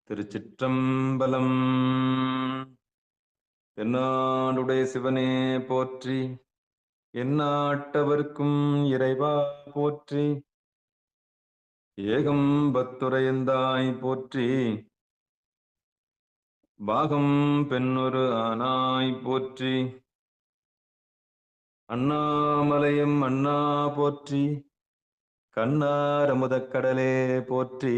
திருச்சிற்றம்பலம். தென்னாடுடைய சிவனே போற்றி, எந்நாட்டவர்க்கும் இறைவா போற்றி, ஏகம்பத்துரையந்தாய் போற்றி, பாகம் பெண்ணொரு ஆனாய் போற்றி, அண்ணாமலையும் அண்ணா போற்றி, கண்ணாரமுதக் கடலே போற்றி,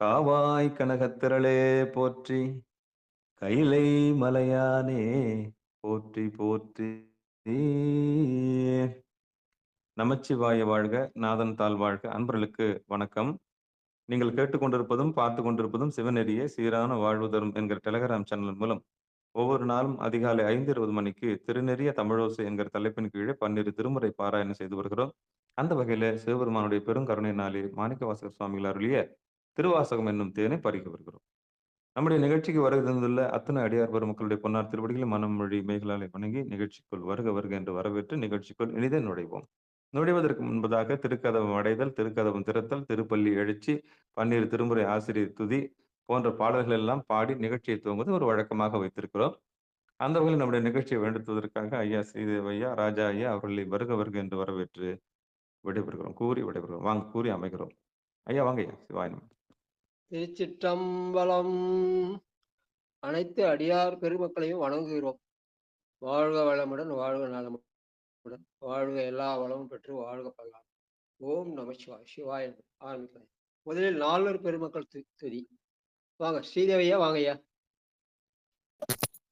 காவாய் கனகத்திரளே போற்றி, கைலை மலையானே போற்றி போற்றி. நமச்சிவாய வாழ்க, நாதன் தாழ் வாழ்க. அன்பர்களுக்கு வணக்கம். நீங்கள் கேட்டுக்கொண்டிருப்பதும் பார்த்து கொண்டிருப்பதும் சிவநெறியே சீரான வாழ்வு தரும் என்கிற டெலகிராம் சேனல் மூலம் ஒவ்வொரு நாளும் அதிகாலை 5:20 மணிக்கு திருநெறிய தமிழோசை என்கிற தலைப்பின் கீழே 12 திருமுறை பாராயணம் செய்து வருகிறோம். அந்த வகையில சிவபெருமானுடைய பெருங்கருணையினாலே மாணிக்கவாசகர் சுவாமிகள் அருளிய திருவாசகம் என்னும் தேனை பறிக்க வருகிறோம். நம்முடைய நிகழ்ச்சிக்கு வருகை தந்துள்ள அத்தனை அடியார் பெருமக்களுடைய பொன்னார் திருவடிகளை மனம் மொழி மெய்களாலே வணங்கி நிகழ்ச்சிக்குள் வருக வருக என்று வரவேற்று நிகழ்ச்சிக்குள் இனிதே நுழைவோம். நுழைவதற்கு முன்பதாக திருக்கதவம் அடைதல், திருக்கதவம் திறத்தல், திருப்பள்ளி எழுச்சி, 12 திருமுறை ஆசிரியர் துதி போன்ற பாடல்கள் எல்லாம் பாடி நிகழ்ச்சியை துவங்குவது ஒரு வழக்கமாக வைத்திருக்கிறோம். அந்த வகையில் நம்முடைய நிகழ்ச்சியை வேண்டுவதற்காக ஐயா ஸ்ரீதேவ் ஐயா, ராஜா ஐயா அவர்களை வருக வருக என்று வரவேற்று விடைபெறுகிறோம். கூறி விடைபெறுகிறோம். வாங்க கூறி அமைகிறோம். ஐயா வாங்க ஐயா. சிவாயினம். திருச்சிற்றம்பலம். அனைத்து அடியார் பெருமக்களையும் வணங்குகிறோம். வாழ்க வளமுடன், வாழ்க நலமுடன், வாழ்க எல்லா வளமும் பெற்று வாழ்க பல்லார். ஓம் நம சிவாய். சிவாய ஆரம்பிக்கிறேன். முதலில் 4 பெருமக்கள் துதி. வாங்க ஸ்ரீதேவையா, வாங்கய்யா.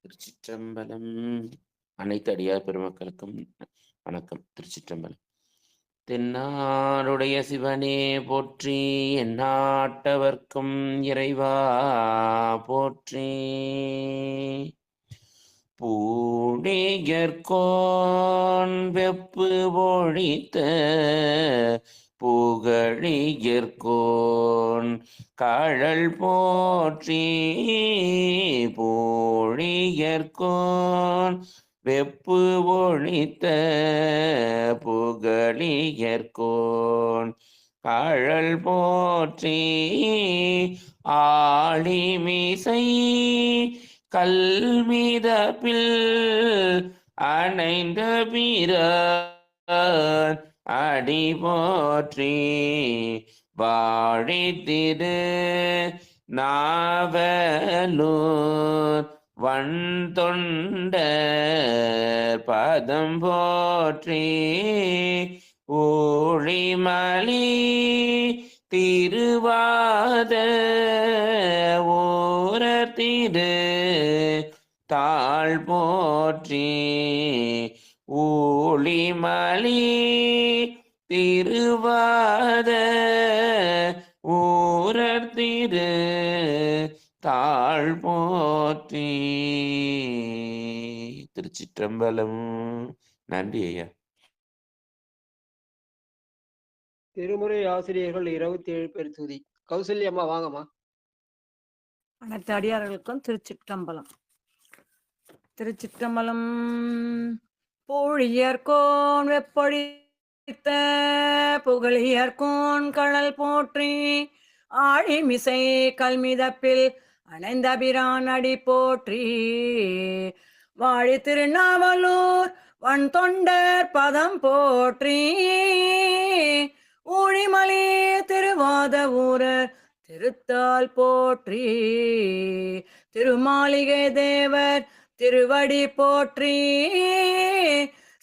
திருச்சிற்றம்பலம். அனைத்து அடியார் பெருமக்களுக்கும் வணக்கம். திருச்சிற்றம்பலம். தென்னாடுடைய சிவனே போற்றி, எந்நாட்டவர்க்கும் இறைவா போற்றி, பூணிகர்கோன் வெப்பு பொழித்த புகழியர்கோன் கழல் போற்றி, பூழியர்கோன் வெப்பு ஒழித்த புகழியர்கோன் கழல் போற்றி, ஆழிமிசை கல்மிதப்பில் அணைந்த பிரான் அடி போற்றி, வாழித்திரு நாவலூர் வன் தொண்டர் பதம் போற்றி, ஊழிமலி திருவாத ஊரர் திரு தாழ் போற்றி, ஊழிமலி திருவாத ஊரர் திரு தாழ் போற்றி. திருச்சிற்றம்பலம். நன்றி ஐயா. திருமுறை ஆசிரியர்கள் 27 பேர் துதி. கௌசல்யம்மா வாங்கம்மா. அனைத்து அடியார்களுக்கும் திருச்சிற்றம்பலம். திருச்சிற்றம்பலம். பூழியர்கோன் வெப்பொழித்த புகழியர்கோன் கழல் போற்றி, ஆழிமிசை கல்மிதப்பில் அணைந்த பிரான் அடி போற்றி, வாழி திருநாவலூர் வன் தொண்டர் பதம் போற்றி, ஊழிமலி திருவாத ஊரர் திருத்தால் போற்றி, திருமாளிகை தேவர் திருவடி போற்றி,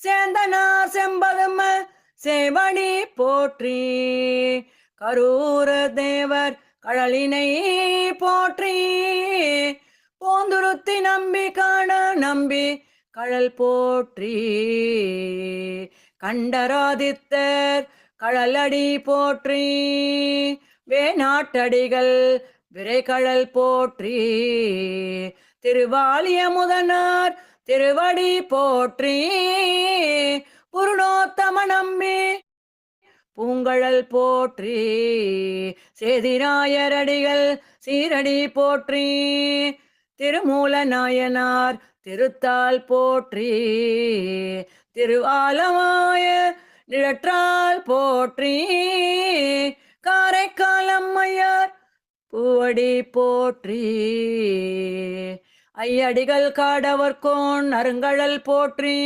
சேந்தனார் செம்பதும சேவடி போற்றி, கரூர தேவர் கழலினை போற்றி, போந்துருத்தி நம்பி காண நம்பி கழல் போற்றி, கண்டராதித்தர் கழலடி போற்றி, வேநாட்டடிகள் விரைகழல் போற்றி, திருவாலிய முதனார் திருவடி போற்றி, புருணோத்தம நம்பி பூங்கழல் போற்றி, சேதிராயரடிகள் சீரடி போற்றி, திருமூல நாயனார் திருத்தால் போற்றி, திருவாலமாய நிழற்றால் போற்றி, காரைக்கால் அம்மையார் பூவடி போற்றி. ஐயடிகள் காடவர்கோன் அருங்கழல் போற்றி.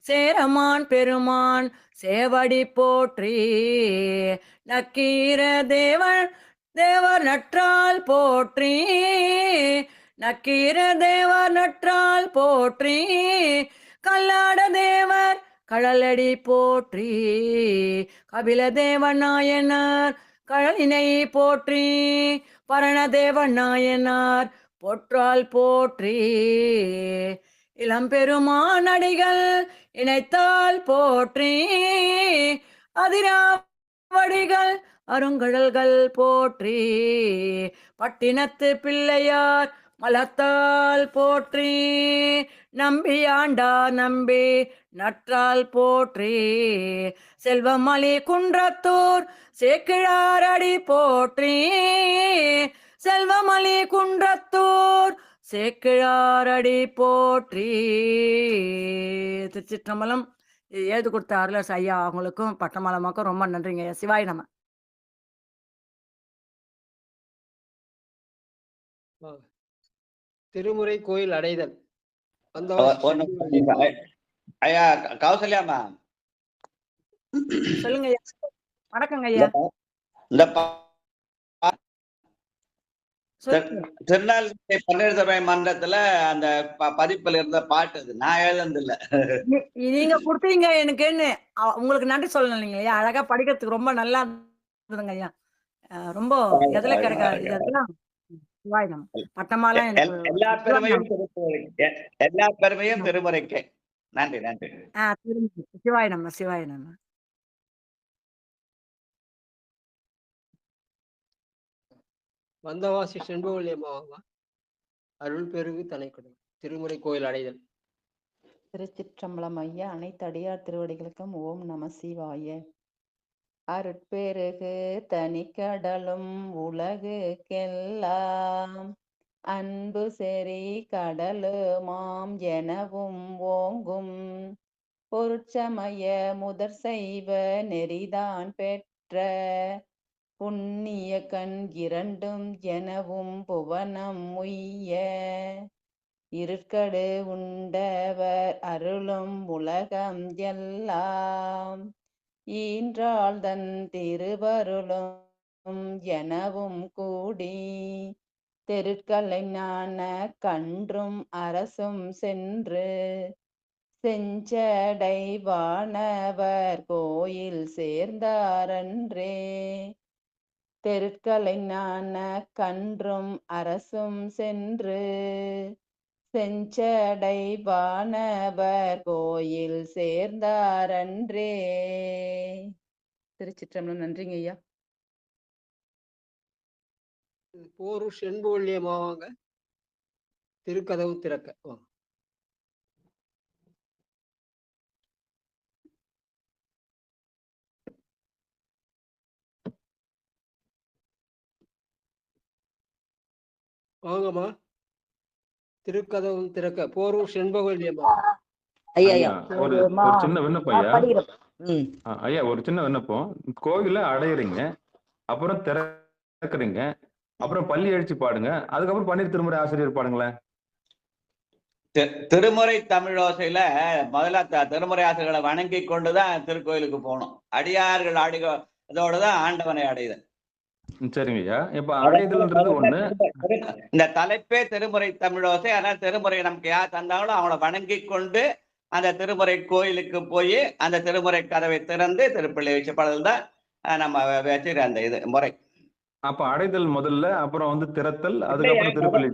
சேரமான் பெருமான் சேவடி போற்றி. நக்கீர தேவர் தேவர் நற்றால் போற்றி. நக்கீர தேவர் நற்றால் போற்றி. கல்லாட தேவர் கழலடி போற்றி. கபில தேவன் நாயனார் கழலினை போற்றி. பரணதேவன் நாயனார் போற்றால் போற்றி. இளம்பெருமான் அடிகள் இணைத்தால் போற்றி. அதிராவடிகள் அருங்கடல்கள் போற்றி. பட்டினத்து பிள்ளையார் மலத்தால் போற்றி. நம்பி ஆண்டா நம்பி நற்றால் போற்றி. செல்வமலி குன்றத்தூர் சேக்கிழாரடி போற்றி. செல்வமலி குன்றத்தூர் சேக்கிழாரடி போற்றி. திருச்சிற்றம்பலம். இது எழுதி கொடுத்த அருளரசு ஐயா அவங்களுக்கும் பட்டமலமாக்கும் ரொம்ப நன்றிங்க ஐயா. சிவாய் நம. திருமுறை கோயில் அடைதல். ஐயா கௌசல்யாமா சொல்லுங்க ஐயா. வணக்கங்க ஐயா. இந்த சொல்லுங்க. திருநாள்களை பன்னீர் சபை மன்றத்துல அந்த பதிப்புல இருந்த பாட்டு அது நான் எழுதுல. நீங்க கொடுத்தீங்க எனக்குன்னு உங்களுக்கு நன்றி சொல்லணும் இல்லைங்க ஐயா. அழகா படிக்கிறதுக்கு ரொம்ப நல்லா இருந்ததுங்க ஐயா. ரொம்ப எதுல கிடைக்காது இதெல்லாம். பட்டமாலாம் எல்லா பெருமையும் திருமுறைக்கு. நன்றி நன்றி. சிவாய நம்ம சிவாய நம்ம. வந்தவாசி செண்பவல்லியம்மாவா அருள் பெருகு தனைக்கொடும். திருமுறை கோயில் அடைதல். திருச்சிற்றம்பலம் ஐயா. அனைத்து அடியார் திருவடிகளுக்கும் ஓம் நம சிவாய. அருட்பெருகு தனிக்கடலும் உலகுக்கெல்லாம் அன்பு செறி கடலுமாம் எனவும் ஓங்கும் பொருட்சமய முதற் செய்வ நெறிதான் பெற்ற புண்ணிய கண் இரண்டும் எனவும் புவனம் உய்ய இருக்கடு உண்டவர் அருளும் உலகம் எல்லாம் ஈன்றாள் தன் திருவருளும் எனவும் கூடி தெருட்களை ஞான கன்றும் அரசும் சென்று செஞ்சடை வானவர் கோயில் சேர்ந்தாரன்றே. தெருட்களை ஞான கன்றும் அரசும் சென்று செஞ்சடை வானவர் கோயில் சேர்ந்தாரன்றே. திருச்சிற்றம்பலம். நன்றிங்க ஐயா. போரூர் செண்பவல்லியம்மாவாங்க திருக்கதவு திறக்க. வாங்கம்மா. திருக்கதவும் திறக்க. போரூர் செண்பவல்லியம்மா. ஒரு சின்ன விண்ணப்பம் ஐயா. ஐயா ஒரு சின்ன விண்ணப்பம். கோயில அடையிறீங்க, அப்புறம் திறக்கிறீங்க, அப்புறம் பள்ளி எழுச்சி பாடுங்க, அதுக்கப்புறம் பன்னீர் திருமுறை ஆசிரியர் பாடுங்களேன். திருமுறை தமிழோசையில முதல்ல திருமுறை ஆசிரியர்களை வணங்கி கொண்டுதான் திருக்கோயிலுக்கு போகணும். அடியார்கள் அதோடதான் ஆண்டவனை அடையுதல். சரிங்க ஐயா. இப்ப அடைதல்ன்றது ஒண்ணு. இந்த தலைப்பே திருமுறை தமிழோசை. அதனால திருமுறை நமக்கு யார் தந்தாங்களோ அவங்கள வணங்கி கொண்டு அந்த திருமுறை கோயிலுக்கு போய் அந்த திருமுறை கதவை திறந்து திருப்பள்ளி வச்ச பாடல் தான் நம்ம வச்சிருக்க அந்த இது முறை. அப்ப அடைதல் முதல்ல, அப்புறம் திறத்தல், அதுக்கப்புறம் திருப்பள்ளி.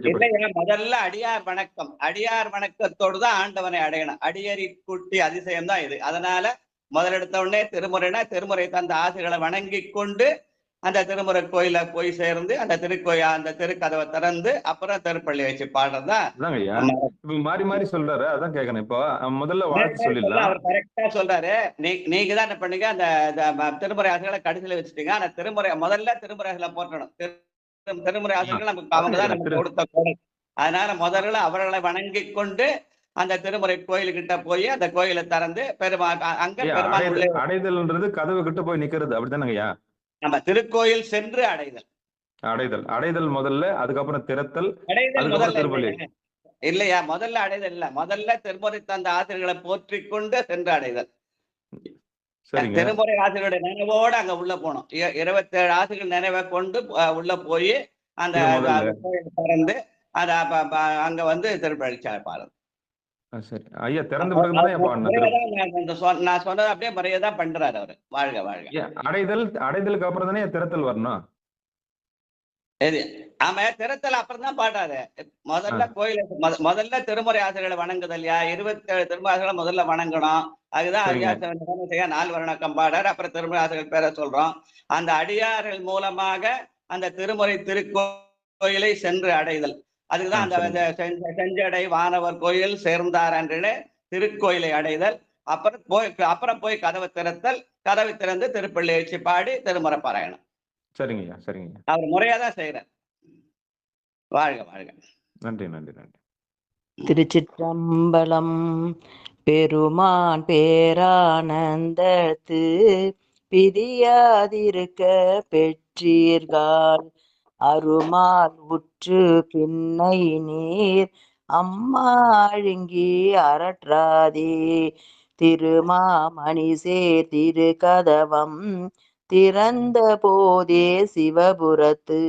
முதல்ல அடியார் வணக்கம். அடியார் வணக்கத்தோடு தான் ஆண்டவனை அடையணும். அடியறி குட்டி அதிசயம் தான் இது. அதனால முதலெடுத்த உடனே திருமுறைனா திருமுறை தந்த ஆசிரியர்களை வணங்கி கொண்டு அந்த திருமுறை கோயில போய் சேர்ந்து அந்த அந்த திருக்கதவை திறந்து அப்புறம் திருப்பள்ளி வச்சு பாடுறதுதான். மாறி மாறி சொல்றாரு, அதான் கேட்கணும். இப்போ முதல்ல வாழ்த்து சொல்லிடலாம். அவர் கரெக்டா சொல்றாரு. நீங்க தான் என்ன பண்ணீங்க, அந்த திருமுறை ஆசிரியர்களை கடைசியில வச்சுட்டீங்க. அந்த திருமுறை முதல்ல திருமுறை ஆசிரியர்களை போற்றணும். திருமுறை ஆசிரியர்கள் நமக்கு அவங்கதான் நமக்கு கொடுத்த கொடை. அதனால முதல்ல அவர்களை வணங்கி கொண்டு அந்த திருமுறை கோயிலுக்கிட்ட போய் அந்த கோயிலை திறந்து அங்க பெருமாள் அடைதல்ன்றது கதவு கிட்ட போய் நிக்கிறது, அப்படித்தானங்கய்யா? நம்ம திருக்கோயில் சென்று அடைதல். அடைதல் அடைதல் முதல்ல, அதுக்கப்புறம் திறத்தல், அடைதல் அதுக்கப்புறம் முதல்ல திருப்பள்ளி. இல்லையா? இல்லையா? முதல்ல அடைதல் இல்ல. முதல்ல திருமுறை தந்த ஆசிரியர்களை போற்றிக் கொண்டு சென்று அடைதல். சரிங்க. திருமுறை ஆசிரியருடைய நினைவோட அங்க உள்ள போனோம். 27 ஆசிரியர்கள் நினைவை கொண்டு உள்ள போய் அந்த இது முதல்ல. அந்த கோயிலை திறந்து அங்க வந்து திருப்பழிச்சு பாருங்க. சரி ஐயா, திறந்த பிறகுதானே பாடணும். நான் சொன்னதை அப்படியே முறையதான் பண்றாரு அவரு. வாழ்க வாழ்க. அடைதலுக்கு அப்புறம் தானே திறத்தல் வரணும். ஆமா, திறத்தல் அப்புறம் தான் பாடுறாரு. முதல்ல கோயில முதல்ல திருமுறை ஆசிரியர்களை வணங்குதல்யா. 27 திருமுறை ஆசிரியர்களை முதல்ல வணங்கணும். அதுதான் ஐயா 4 வணக்கம் பாடார். அப்புறம் திருமுறை ஆசிரியர்கள் பேரை சொல்றோம். அந்த அடியார்கள் மூலமாக அந்த திருமுறை திருக்கோயிலை சென்று அடைதல். அதுக்குதான் அந்த செஞ்சடை வானவர் கோயில் சேர்ந்தார் என்று திருக்கோயிலை அடைதல். அப்புறம் போய் கதவை திறத்தல். கதவை திறந்து திருப்பள்ளி எழுச்சி பாடி திருமுறை பாராயணம். சரிங்கய்யா, சரிங்க. அவர் முறையாதான் செய்யறார். வாழ்க வாழ்க. நன்றி நன்றி நன்றி. திருச்சிற்றம்பலம். பெருமான் பேரானந்தத்து பிரியாதிருக்க பெற்றீர்கள், அருமால் உற்று பின்னை நீர் அம்மா அழுங்கி அரற்றாதே. திருமாமணி சேர் திருக்கதவம் திறந்த போதே சிவபுரத்து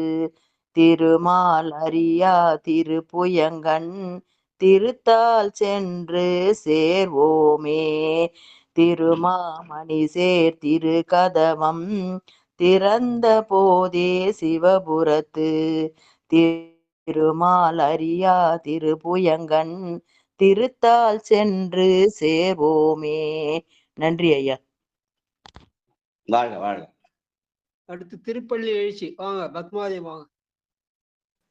திருமால் அறியா திருப்புயங்கண் திருத்தால் சென்று சேர்வோமே. திருமாமணி சேர் திருக்கதவம் திறந்த போதே சிவபுரத்து திருமால் அறியா திருப்புயங்கண் திருத்தால் சென்று சேர்வோமே. நன்றி ஐயா. வாழ்க வாழ்க. அடுத்து திருப்பள்ளி எழுச்சி. வாங்க பத்மாவதி வாங்க.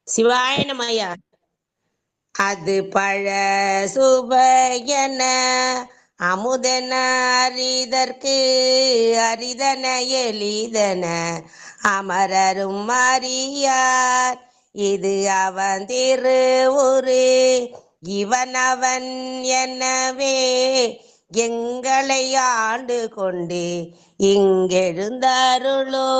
சிவாய நம ஐயா. அது பழ சுபயன அமுதன அரிதற்கு அரிதன எளிதன அமரரும் அறியார். இது அவன் திருவுரு இவன் அவன் எனவே எங்களை ஆண்டு கொண்டு இங்கெழுந்தருளோ.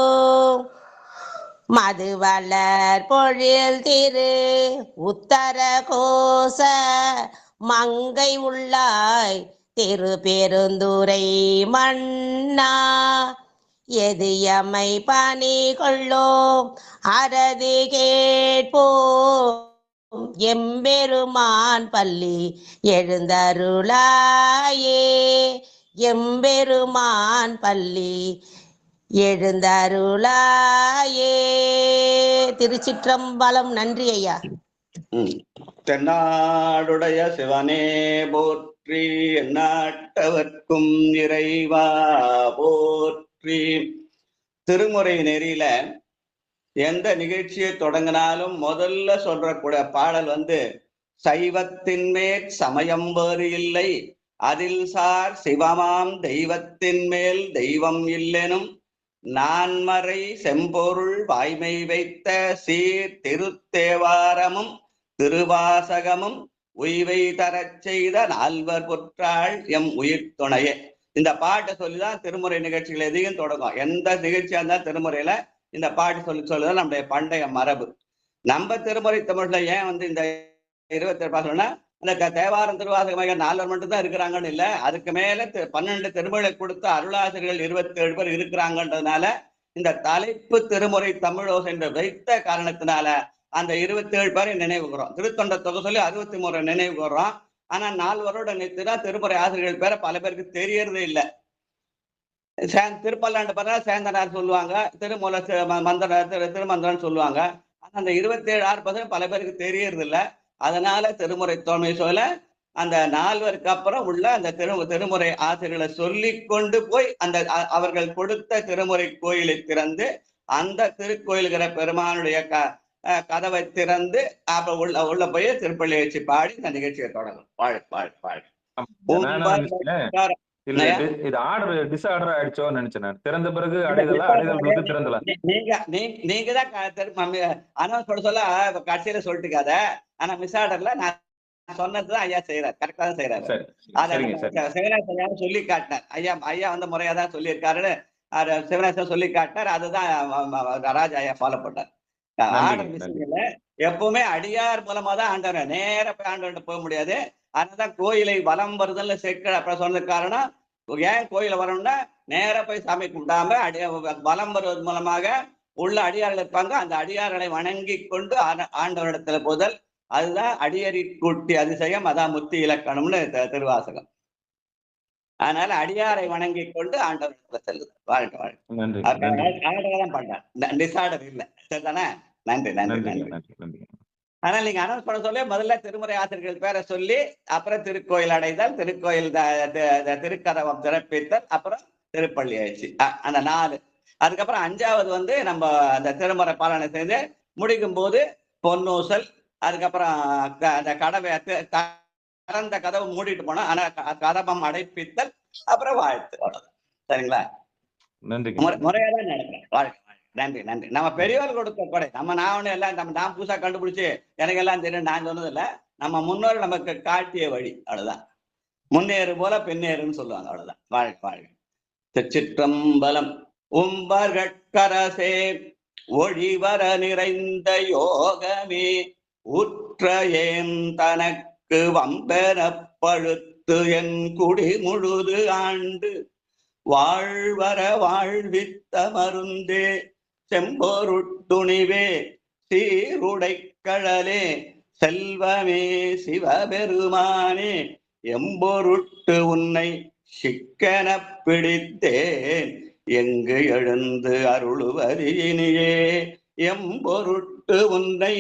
மதுவளர் பொழில் திரு உத்தர கோச மங்கை உள்ளாய் திரு பெருந்துரை மன்னா. எது எமை பணி கொள்ளோம் அறது கேட்போம், எம்பெருமான் பள்ளி எழுந்தருளாயே. எம்பெருமான் பள்ளி எழுந்தருளாயே. திருச்சிற்றம்பலம். நன்றி ஐயா. தென்னாடுடைய சிவனே போற்றி, எந்நாட்டவர்க்கும் இறைவா போற்றி. திருமுறை நெறியில எந்த நிகழ்ச்சியை தொடங்கினாலும் முதல்ல சொல்றக்கூடிய பாடல் வந்து சைவத்தின் மேல் சமயம் வேறு இல்லை, அதில் சார் சிவமாம் தெய்வத்தின் மேல் தெய்வம் இல்லெனும் நான்மறை செம்பொருள் வாய்மை வைத்த சீர் திருத்தேவாரமும் திருவாசகமும் உய்வை தரச் செய்த நால்வர் பொற்றாள் எம் உயிர் துணையே. இந்த பாட்டை சொல்லிதான் திருமுறை நிகழ்ச்சிகள் எதையும் தொடங்கும். எந்த நிகழ்ச்சியா இருந்தாலும் திருமுறையில இந்த பாட்டு சொல்லிதான் நம்முடைய பண்டைய மரபு. நம்ம திருமுறை தமிழ்ல ஏன் வந்து இந்த 27 பாசம்னா அந்த தேவாரம் திருவாசகம் 4 மட்டும்தான் இருக்கிறாங்கன்னு இல்லை, அதுக்கு மேல 12 திருமுறை கொடுத்த அருளாசிரியர்கள் 27 பேர் இருக்கிறாங்கன்றதுனால இந்த தலைப்பு திருமுறை தமிழோசை என்று வைத்த காரணத்தினால அந்த 27 பேரை நினைவுகிறோம். திருத்தொண்ட தொகை சொல்லி 63 நினைவுகிறோம். ஆனா 4 வருடம் நிறுத்தினா திருமுறை ஆசிரியர்கள் பேரை பல பேருக்கு தெரியறதே இல்லை. திருப்பல்லாண்டு பார்த்தா சேந்தனார் சொல்லுவாங்க, திருமூல மந்திர திருமந்திரன்னு சொல்லுவாங்க. ஆனா அந்த 27 பல பேருக்கு தெரியறது இல்லை. அதனால திருமுறை தோல்மை சொல்ல அந்த 4 அப்புறம் உள்ள அந்த திருமுறை ஆசிரியர்களை சொல்லி கொண்டு போய் அந்த அவர்கள் கொடுத்த திருமுறை கோயிலை திறந்து அந்த திருக்கோயிலுகிற பெருமானுடைய கதவை திறந்து அப்ப உள்ள போய் திருப்பள்ளி வச்சு பாடி இந்த நிகழ்ச்சியை தொடங்கும். வாழ் வாழ் வாழ். இது ஆர்டர் டிஸ்ஆர்டர் ஆயிடுச்சோன்னு நினைச்சேன். திறந்த பிறகு அடைதல் திறந்தல நீங்க தான் அனௌன்ஸ் பண்ண சொல்ல கடைசியில சொல்லிட்டுக்காத. ஆனா மிஸ் ஆர்டர்ல நான் சொன்னதுதான் ஐயா செய்யறாரு, கரெக்டா தான் செய்யறாரு. சிவனேசன் சொல்லி காட்டினார். ஐயா வந்து முறையாதான் சொல்லியிருக்காருன்னு சிவனேசன் சொல்லி காட்டினார். அதுதான் ராஜா ஐயா ஃபாலோ பண்ணார். ஆர்டர் மிஷின் இல்ல. எப்பவுமே அடியார் மூலமா தான் ஆண்டவர், நேர போய் ஆண்டவர்கிட்ட போக முடியாது. அதனாலதான் கோயிலை வலம் வருதல்ல செக்க அப்ப சொன்னதுக்கு காரணம், ஏன் கோயில வரணும்னா நேர போய் சாமி கும்பிடாம வலம் வருவது மூலமாக உள்ள அடியார்கள் இருப்பாங்க. அந்த அடியார்களை வணங்கி கொண்டு ஆண்டவரிடத்துல போதல், அதுதான் அடியறி கூட்டி அதிசயம், அதான் முத்தி இலக்கணம்னு திருவாசகம். அதனால அடியாரை வணங்கி கொண்டு ஆண்டவரிடத்துல செல்லுது. வாழ்க்கை ஆர்டர் பண்றார், டிசார்டர் இல்ல. சரிதானே? நன்றி நன்றி நன்றி. அதனால நீங்க அனௌன்ஸ் பண்ண சொல்லி முதல்ல திருமுறை ஆசிரியர்கள் பேரை சொல்லி, அப்புறம் திருக்கோயில் அடைதல், திருக்கோயில் திருக்கதவம் திறப்பித்தல், அப்புறம் திருப்பள்ளி ஆயிடுச்சு. அந்த 4. அதுக்கப்புறம் 5வது நம்ம அந்த திருமுறை பாலனை செய்து முடிக்கும் போது பொன்னூசல், அதுக்கப்புறம் அந்த கடவை திறந்த கதவு மூடிட்டு போனா ஆனா கதவம் அடைப்பித்தல், அப்புறம் வாழ்த்து. சரிங்களா? நன்றி. முறையா தான் நடக்கிறேன். வாழ்க்கை. நன்றி நன்றி. நம்ம பெரியவர்கள் கொடுத்த கொடை. நான் ஒண்ணு எல்லாம் நான் புதுசா கண்டுபிடிச்சு எனக்கு எல்லாம் தெரியும் நான் சொன்னது இல்ல. நம்ம முன்னோர் நமக்கு காட்டிய வழி. அவ்வளவுதான். முன்னேறு போல பின்னேறுன்னு சொல்லுவாங்க. அவ்வளவுதான். வாழ்க்கை வாழ்க்கை. திருச்சிற்றம்பலம். உம்பர்கட்கரசே ஒழிவர நிறைந்த யோகமே உற்ற ஏன் தனக்கு வம்பென பழுத்து என் குடி முழுது ஆண்டு வாழ்வர வாழ்வித்த மருந்தே செம்பொருட்டுணிவே சீருடை கழலே செல்வமே சிவபெருமானே எம்பொருட்டு உன்னை சிக்கன பிடித்தேன் எங்கு எழுந்து அருளுவதினியே எம்பொருட்டு உன்னை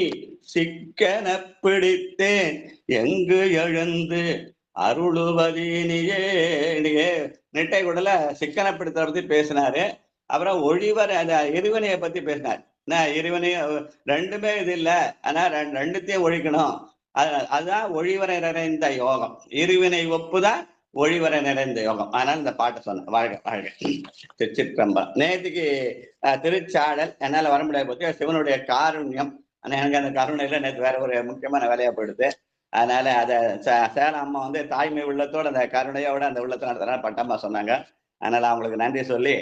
சிக்கன பிடித்தேன் எங்கு எழுந்து அருளுவதினியே. நெட்டை குடல சிக்கனப்படுத்த பத்தி பேசினாரு. அப்புறம் ஒழிவர் அந்த இருவினையை பத்தி பேசினார். இருவினை ரெண்டுமே இது இல்ல, ஆனா ரெண்டுத்தையும் ஒழிக்கணும். அதுதான் ஒழிவரை நிறைந்த யோகம். இருவினை ஒப்புதான் ஒழிவரை நிறைந்த யோகம். அதனால இந்த பாட்டு சொன்னேன். வாழ்க வாழ்க. திருச்சிற்றம்பலம். நேற்றுக்கு திருச்சாடல் என்னால வர முடியாது பத்தி சிவனுடைய காருண்யம். எனக்கு அந்த கருணையில நேற்று வேற ஒரு முக்கியமான வேலையா போயிடுது. அதனால அதை சேலம் அம்மா தாய்மை உள்ளத்தோட அந்த கருணையோட அந்த உள்ளத்தை நடத்துறாங்க பட்டம்மா சொன்னாங்க. அதனால அவங்களுக்கு நன்றி சொல்லி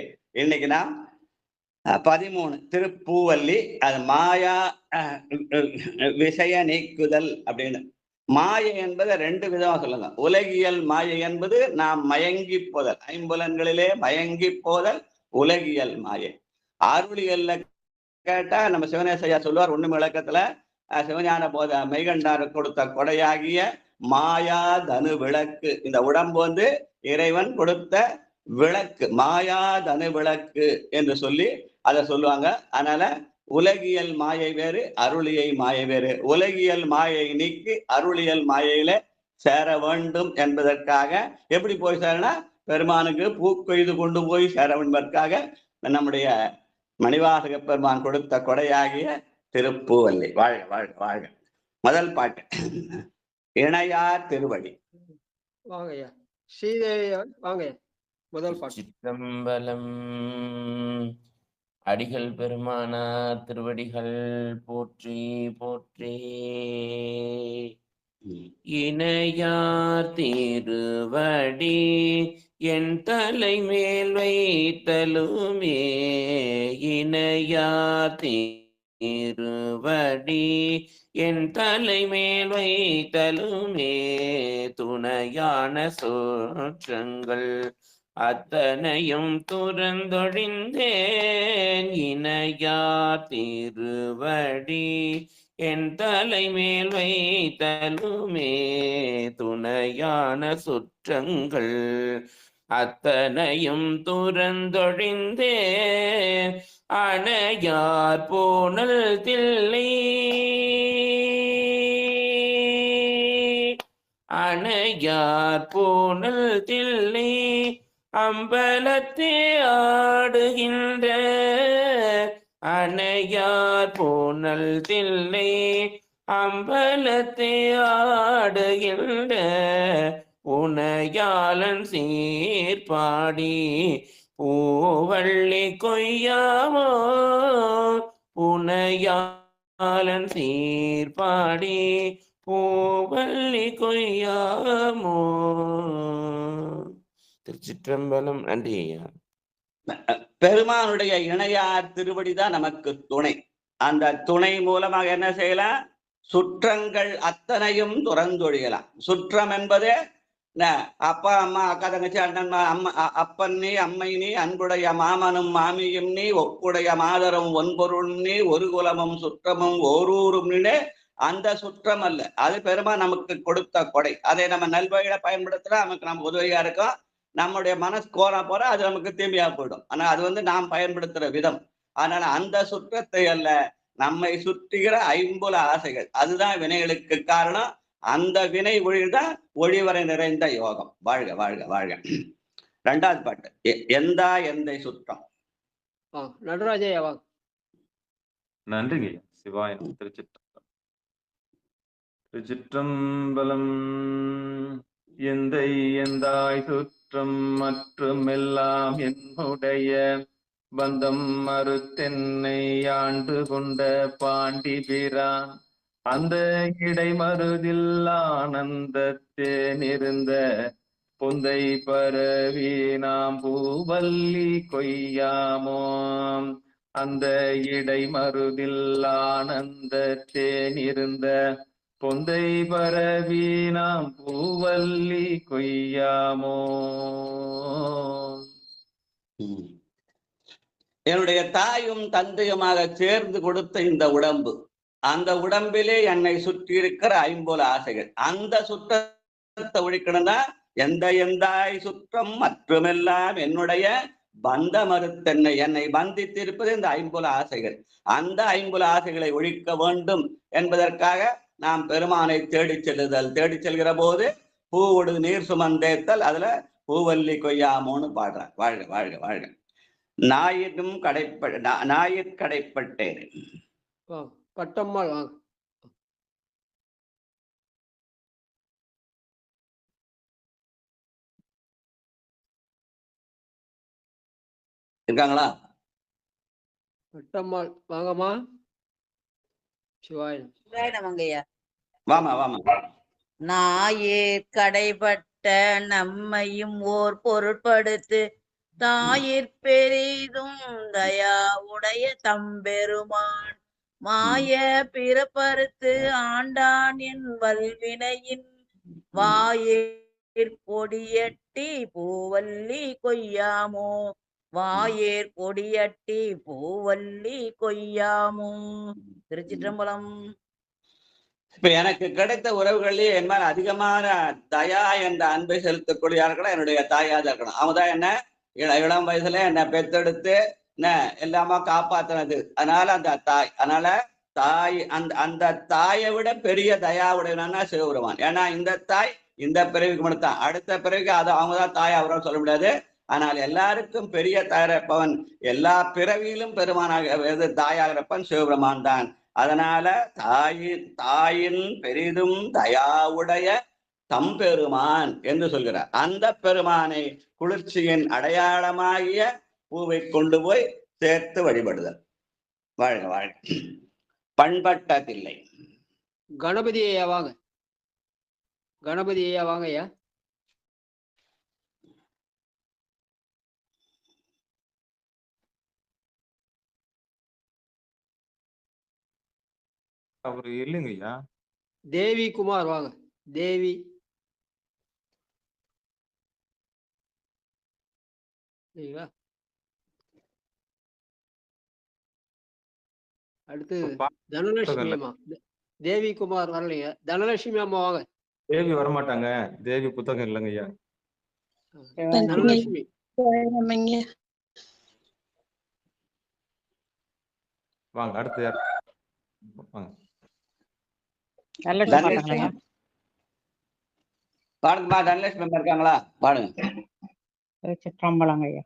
இன்னைக்கு நான் 13 திருப்பூவல்லி, அது மாயா விஷய நீக்குதல் அப்படின்னு. மாயை என்பதை 2 விதமா சொல்லுங்க. உலகியல் மாயை என்பது நாம் மயங்கி போதல், 5 புலன்களிலே மயங்கி போதல் உலகியல் மாயை. அருளியல்ல கேட்டா நம்ம சிவனேசையா சொல்லுவார் ஒண்ணும் விளக்கத்துல, சிவஞான போத மெய்கண்டாரு கொடுத்த கொடையாகிய மாயா தனு விளக்கு. இந்த உடம்பு இறைவன் கொடுத்த விளக்கு, மாயா தனு விளக்கு என்று சொல்லி அதை சொல்லுவாங்க. அதனால உலகியல் மாயை வேறு, அருளியை மாயை வேறு. உலகியல் மாயை நீக்கி அருளியல் மாயையில சேர வேண்டும் என்பதற்காக எப்படி போய் சேரனா, பெருமானுக்கு பூக்கொய்து கொண்டு போய் சேர என்பதற்காக நம்முடைய மணிவாசக பெருமான் கொடுத்த கொடையாகிய திருப்பூவல்லி. வாழ்க வாழ்க வாழ்க. முதல் பாட்டு இணையார் திருவடி. வாங்கய்யா ஸ்ரீதேவியா, வாங்கய்யா முதல் பாட்டு. சிற்றம்பலம். அடிகள் பெருமானார் திருவடிகள் போற்றி போற்றி. இணையார் திருவடி என் தலை மேல் வைத்தலுமே இணையார் திருவடி என் தலை மேல் வைத்தலுமே துணையான சோற்றங்கள் அத்தனையும் துறந்தொழிந்தேன் இணையார் திருவடி என் தலை மேல் வைத்தலுமே துணையான சுற்றங்கள் அத்தனையும் துறந்தொழிந்தேன் அணையார் போனல் தில்லை அணையார் போனல் தில்லை அம்பலத்தே ஆடுகின்ற அணையார் போனல் தில்லை அம்பலத்தே ஆடுகின்ற உனையாளன் சீர்பாடி பூவள்ளி கொய்யாமோ உனையாளன் சீர்பாடி பூவள்ளி கொய்யாமோ. திருச்சிற்றம்பலம். நன்றி ஐயா. பெருமானுடைய இணையார் திருவடிதான் நமக்கு துணை. அந்த துணை மூலமாக என்ன செய்யலாம்? சுற்றங்கள் அத்தனையும் துறந்தொழியலாம். சுற்றம் என்பது அப்பா அம்மா அக்கா தங்கச்சி அண்ணன் அம்மா அப்பன் நீ அம்மை நீ அன்புடைய மாமனும் மாமியும் நீ ஒப்புடைய மாதரும் ஒன்பொருள் நீ ஒரு குலமும் சுற்றமும் ஓரூரும் நீ. அந்த சுற்றம் அல்ல, அது பெருமா நமக்கு கொடுத்த கொடை. அதை நம்ம நல்வழியில பயன்படுத்தினா நமக்கு நம்ம உதவியா இருக்கும். நம்முடைய மனசு கோரா போற அது நமக்கு தீமையா போயிடும். ஆனா அது நாம் பயன்படுத்துற விதம். அதனால அந்த சுற்றத்தை அல்ல, நம்மை சுற்றுகிற ஐம்புல ஆசைகள் அதுதான் வினைகளுக்கு காரணம். அந்த வினை ஒழிதான் ஒழிவரை நிறைந்த யோகம். வாழ்க வாழ்க வாழ்க. 2வது பாட்டு எந்தா எந்தை சுற்றம். நடராஜையா வாங்க. நன்றிங்க ஐயா. சிவாய திருச்சிற்றம்பலம். திருச்சிற்றம்பலம். எந்தை எந்தாய் சுற்றம் மற்றுமெல்லாம் என்னுடைய பந்தம் மறுத்தென்னை ஆண்டு கொண்ட பாண்டி பிரான் அந்த இடைமருதில் ஆனந்தத்தே நிருந்த பொந்தை பரவி நாம் பூவல்லி கொய்யாமோம். அந்த இடைமருதில் ஆனந்தத்தே நிருந்த பொந்தை பரவி நாம் பூவல்லி கொய்யாமோ. என்னுடைய தாயும் தந்தையுமாக சேர்ந்து கொடுத்த இந்த உடம்பு, அந்த உடம்பிலே என்னை சுற்றி இருக்கிற ஐம்புல ஆசைகள், அந்த சுற்றத்தை ஒழிக்கணும்னா எந்தாய் சுற்றம் மற்றுமெல்லாம் என்னுடைய பந்த மறுத்தென்னை, என்னை பந்தித்திருப்பது இந்த ஐம்புல ஆசைகள். அந்த ஐம்புல ஆசைகளை ஒழிக்க வேண்டும் என்பதற்காக நாம் பெருமானை தேடிச் செல்லுதல். தேடிச் செல்கிற போது பூவோடு நீர் சுமந்தேத்தல், அதுல பூவல்லி கொய்யாமோன்னு பாடுறான். வாழ்க வாழ்க வாழ்க. ஞாயிற்கடைப்பட்டேன். பட்டம்மாள் வாங்க. இருக்காங்களா? பட்டம்மாள் வாங்கம்மா. சிவாய நமங்கய்யா. வாமா வாமா. கடைபட்ட நம்மையும் ஓர் பொருட்படுத்து தாயிற் பெரிதும் தயா உடைய தம்பெருமான் மாய பிறப்பறுத்து ஆண்டான் என் வல்வினையின் வாயிற் கொடியட்டி பூவல்லி கொய்யாமோ. வாயேர் கொடியட்டி பூவல்லி கொய்யாமோ. திருச்சிற்றம்பலம். இப்ப எனக்கு கிடைத்த உறவுகளிலே என் மேல் அதிகமான தயா என்ற அன்பை செலுத்தக்கூடியார்களா என்னுடைய தாயாக இருக்கணும். அவங்கதான் என்ன இளம் வயசுல என்னை பெத்தெடுத்து என்ன எல்லாமா காப்பாத்தினது. அதனால அந்த தாய், அதனால தாய் அந்த தாயை விட பெரிய தயாவுடையனா சிவபெருமான். ஏன்னா இந்த தாய் இந்த பிறவிக்கு மட்டும்தான், அடுத்த பிறவிக்கு அது அவங்கதான் தாய் அவரும் சொல்ல முடியாது. ஆனால் எல்லாருக்கும் பெரிய தாயிரப்பவன், எல்லா பிறவியிலும் பெருமானாக தாயாகிறப்பன் சிவபெருமான் தான். அதனால தாயின் பெரிதும் தயாவுடைய தம்பெருமான் என்று சொல்கிறார். அந்த பெருமானை குளிர்ச்சியின் அடையாளமாகிய பூவை கொண்டு போய் சேர்த்து வழிபடுதல். வாழ்க வாழ்க. பண்பட்டதில்லை. கணபதி ஐயா வாங்க. கணபதி ஐயா வாங்க ஐயா. அவரு இல்லைங்க ஐயா. தேவி குமார் வாங்க. தேவி அடுத்து தனலட்சுமி அம்மா. தேவி குமார் வரலைங்க. தனலட்சுமி அம்மா வாங்க. தேவி வரமாட்டாங்க. தேவி புத்தகம் இல்லைங்க ஐயா. தனலட்சுமி வாங்க. அடுத்து யார்? வாங்க. பாருங்கம்மா, தனலட்சுமி அம்மா இருக்காங்களா? பாருங்க. சிற்றம்பலங்க ஐயா.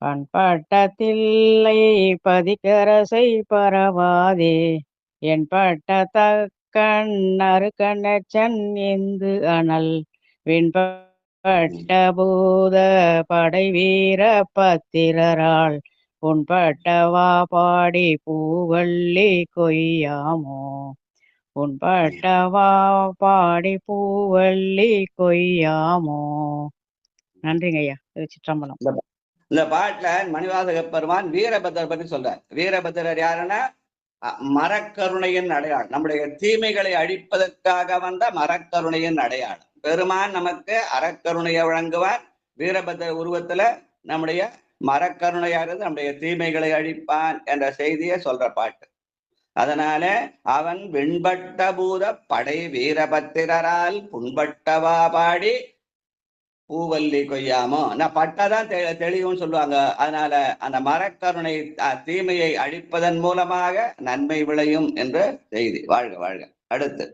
பண்பட்டதில்லை பதிக்கரசை பரவாதே என் பட்ட தக்கண்ணறு கண்ணச்சன் எந்து அனல் விண்பட்ட பூத படை வீர பத்திரரால் உன்பட்டவா பாடி பூவல்லி கொய்யாமோ. உன்பட்டவா பாடி பூவல்லி கொய்யாமோ. நன்றிங்க ஐயா. சிற்றம்பலம். இந்த பாட்டுல மணிவாசக பெருமான் வீரபத்திரர் பத்தி சொல்றார். வீரபத்திரர் யாருன்னா மரக்கருணையின் அடையாளம், நம்முடைய தீமைகளை அழிப்பதற்காக வந்த மரக்கருணையின் அடையாளம். பெருமான் நமக்கு அறக்கருணையை வழங்குவார். வீரபத்திர உருவத்துல நம்முடைய மரக்கருணையாகிறது நம்முடைய தீமைகளை அழிப்பான் என்ற செய்தியை சொல்ற பாட்டு. அதனால அவன் வெண்பட்ட பூத படை வீரபத்திரரால் புண்பட்டவா பாடி பூவல்லி கொய்யாமோ. நான் பட்டாதான் தெளிவுன்னு சொல்லுவாங்க. அதனால அந்த மரக்கருணை தீமையை அழிப்பதன் மூலமாக நன்மை விளையும் என்ற செய்தி. வாழ்க வாழ்க. அடுத்து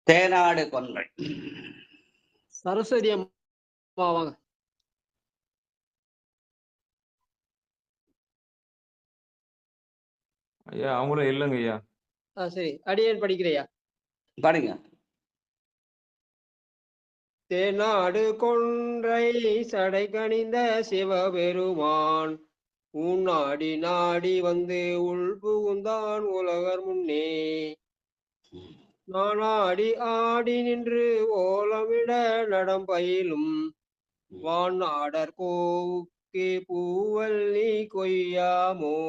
தேனாடு கொன்றை. சரஸ்வதி அம்மா வாங்க. ஐயா அவங்களும் இல்லைங்க ஐயா. சரி, அடியேன் படிக்கிறையா. படிங்க. தேனாடு கொன்றை சடை கணிந்த சிவபெருமான் உன்னாடி நாடி வந்து உள் புகுந்தான் உலகர் முன்னே. நானாடி ஆடி நின்று ஓலமிட நடம் பயிலும் வானாடர் கோவுக்கு பூவல்லி கொய்யாமோ.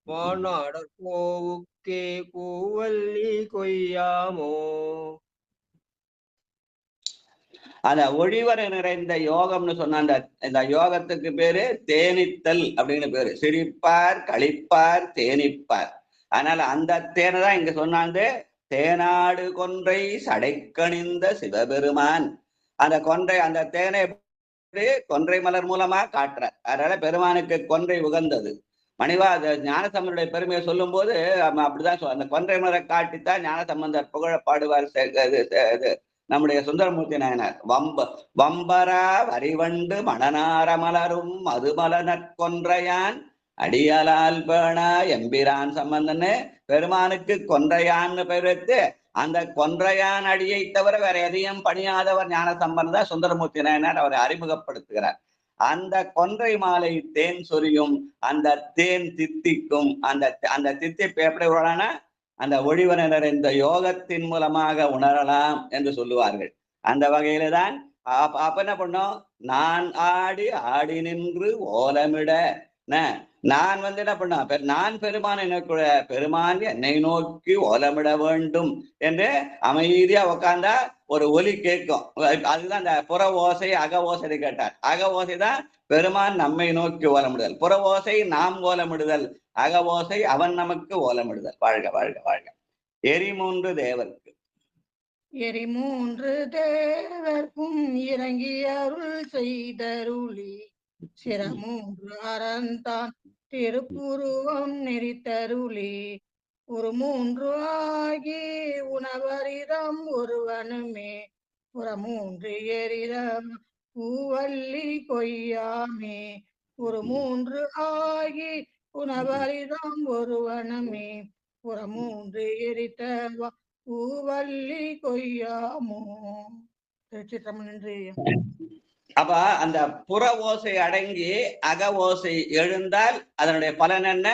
வானாடர் கோவுக்கு பூவல்லி கொய்யாமோ. அந்த ஒழிவரை நிறைந்த யோகம்னு சொன்ன இந்த யோகத்துக்கு பேரு தேனித்தல் அப்படின்னு பேரு. சிரிப்பார், களிப்பார், தேனிப்பார். அதனால அந்த தேனை தான் இங்க சொன்னாங்க. தேனாடு கொன்றை சடைக்கணிந்த சிவபெருமான். அந்த கொன்றை, அந்த தேனை கொன்றை மலர் மூலமா காட்டுறார். அதனால பெருமானுக்கு கொன்றை உகந்தது. ஞானசம்பந்தருடைய பெருமையை சொல்லும் போது அப்படிதான் அந்த கொன்றை மலரை காட்டித்தான் ஞானசம்பந்தர் புகழ பாடுவார். நம்முடைய சுந்தரமூர்த்தி நாயனார். வம்பரா வரிவண்டு மணனார மலரும் மதுமலனற் கொன்றையான் அடியலால் பேணா எம்பிரான் சம்பந்தன்னு பெருமானுக்கு கொன்றையான்னு பெயர் வைத்து அந்த கொன்றையான் அடியை தவிர வேற எதையும் பணியாதவர் ஞான சம்பந்தர் சுந்தரமூர்த்தி நாயனார் அவரை அறிமுகப்படுத்துகிறார். அந்த கொன்றை மாலை தேன் சொரியும், அந்த தேன் தித்திக்கும். அந்த தித்திப்பு எப்படி உணரனா அந்த ஒழிவனர் இந்த யோகத்தின் மூலமாக உணரலாம் என்று சொல்லுவார்கள். அந்த வகையில தான் அப்ப என்ன பண்ணோம், நான் ஆடி ஆடி நின்று ஓலமிட. நான் என்ன பண்ண, நான் பெருமான் எனக்கு பெருமான் என்னை நோக்கி ஓலமிட வேண்டும் என்று அமைதியா உக்காந்தா ஒரு ஒலி கேட்கும். அதுதான் அந்த புற ஓசை அக ஓசை கேட்டார். அக ஓசை தான் பெருமான் நம்மை நோக்கி ஓலமிடுதல், புற ஓசை நாம் ஓலமிடுதல், அக ஓசை அவன் நமக்கு ஓலமிடுதல். வாழ்க வாழ்க வாழ்க. எரிமூன்று தேவர்க்கு. எரிமூன்று தேவர்க்கும் இறங்கி அருள் செய்தருளி சிரமூன்று அறந்தான் திருப்புருவம் நெறித்தருளி ஒரு மூன்று ஆகி உணவரிதம் ஒருவனுமே புறமூன்று எரிதம் பூவல்லி கொய்யாமே. ஒரு மூன்று ஆகி உணவரிதம் ஒருவனமே புறமூன்று எரித்த பூவல்லி கொய்யாமோ. நன்றி. அப்ப அந்த புற ஓசை அடங்கி அக ஓசை எழுந்தால் அதனுடைய பலன் என்ன?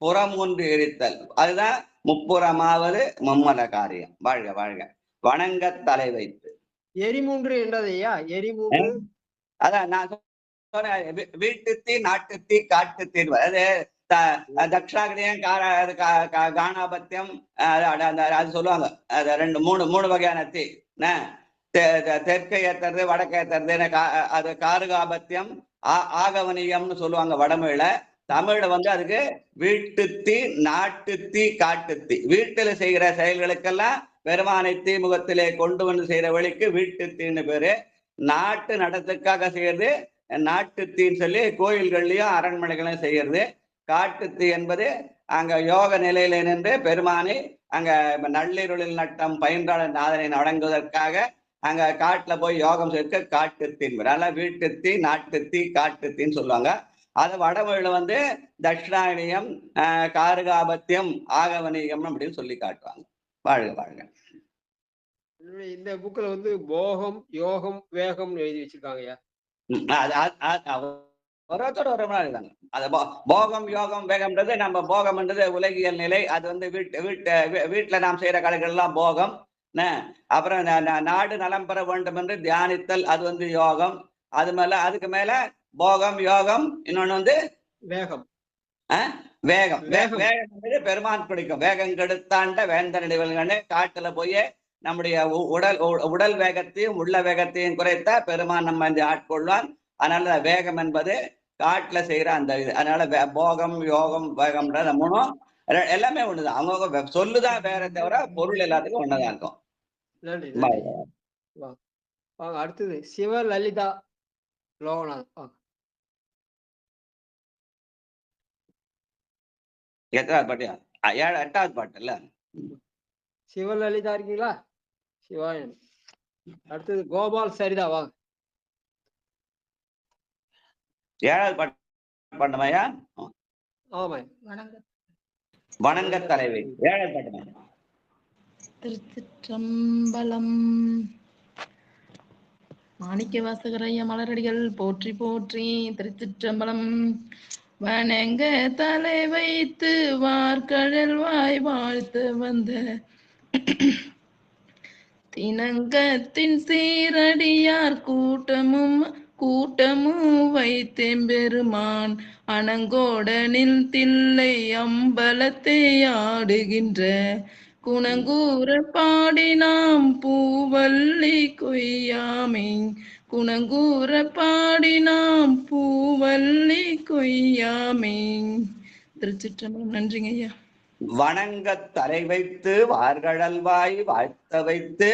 புறமூன்று எரித்தல். அதுதான் முப்புறமாவது மும்மல காரியம். வாழ்க வாழ்க. வணங்க தலை வைத்து. எரிமூன்று என்றதையா? எரிமூன்று அதான் நான் சொன்னேன், வீட்டுத்தீ, நாட்டுத்தீ, காட்டுத்தீ. அது தக்ஷாகிரியம், காணாபத்தியம், அது சொல்லுவாங்க. அது மூணு வகையான தீ. தெற்கை ஏத்துறது, வடக்கை ஏத்துறது. அது காருகாபத்தியம், ஆகவனியம்னு சொல்லுவாங்க வடமொழியில. தமிழ்ல அதுக்கு வீட்டுத்தீ, நாட்டுத்தீ, காட்டுத்தீ. வீட்டுல செய்கிற செயல்களுக்கெல்லாம் பெருமானை தீமுகத்திலே கொண்டு வந்து செய்யற வழிக்கு வீட்டுத்தீன்னு பேரு. நாட்டு நடத்துக்காக செய்யறது நாட்டுத்தீன்னு சொல்லி கோயில்கள்லயும் அரண்மனைகளையும் செய்யறது. காட்டுத்தீ என்பது அங்க யோக நிலையில நின்று பெருமானை அங்க நள்ளிருளில் நட்டம் பயின்றாளர் நாதனை வழங்குவதற்காக அங்க காட்டுல போய் யோகம் செய்ய காட்டுத்தீன். அதனால வீட்டுத்தீ, நாட்டுத்தீ, காட்டுத்தீன்னு சொல்லுவாங்க. அது வடமொழியில தட்சிணாயனியம், காருகாபத்தியம், ஆகவனியம் அப்படின்னு சொல்லி காட்டுவாங்க. வாழ்க வாழ்க. இந்த புக்ல போகம், யோகம், வேகம் எழுதி வச்சிருக்காங்கய்யா. ஒருத்தர் ஒரு மாதிரி தாங்க. அது போகம், யோகம், வேகம்ன்றது நம்ம போகம்ன்றது உலகியல் நிலை. அது வீட்டுல நாம் செய்யற கலைகள் எல்லாம் போகம். அப்புறம் நாடு நலம் பெற வேண்டும் என்று தியானித்தல், அது யோகம். அதுக்கு மேல போகம், யோகம், இன்னொன்னு வந்து வேகம். வேகம். வேகம் என்பது பெருமான் பிடிக்கும். வேகம் கெடுத்தாண்ட வேந்தன் இடைவெளிகண்டு காட்டுல போய் நம்முடைய உடல் வேகத்தையும் உள்ள வேகத்தையும் குறைத்தா பெருமான் நம்ம இந்த ஆட்கொள்வான். அதனால வேகம் என்பது காட்டுல செய்யற அந்த இது. அதனால போகம், யோகம், வேகம்ன்ற மூணும் எல்லாமே ஒண்ணுதான். அவங்க சொல்லுதான் வேற தவிர பொருள் எல்லாத்துக்கும் ஒண்ணுதான் இருக்கும். நன்றி. வாங்க அடுத்தது சிவலலிதா லோகநாதன். எத்தனாவது பாட்டியா? 8வது பாட்டு இல்ல? சிவலலிதா இருக்கீங்களா? சிவாயன். அடுத்தது கோபால் சரிதா. வாங்க 7வது பாட்டு பண்ணமையா? ஆமா. வணங்க தலைவி 7வது பாட்டு. திருச்சிற்றம்பலம். மாணிக்க வாசகரைய மலரடிகள் போற்றி போற்றி. திருச்சிற்றம்பலம். வணங்க தலை வைத்து வார்கழல் வாய் வாழ்த்து வந்த தினங்கத்தின் சீரடியார் கூட்டமும் வைத்தெம்பெருமான் அணங்கோடனில் தில்லை அம்பலத்தை ஆடுகின்ற குணங்கூற பாடி நாம் பூவல்லி கொய்யாமை. குணங்கூற பாடி நாம் பூவல்லி கொய்யாமை. திருச்சிற்றம்பலம். நன்றிங்க ஐயா. வணங்க தலை வைத்து வார்கழல்வாய் வாழ்த்த வைத்து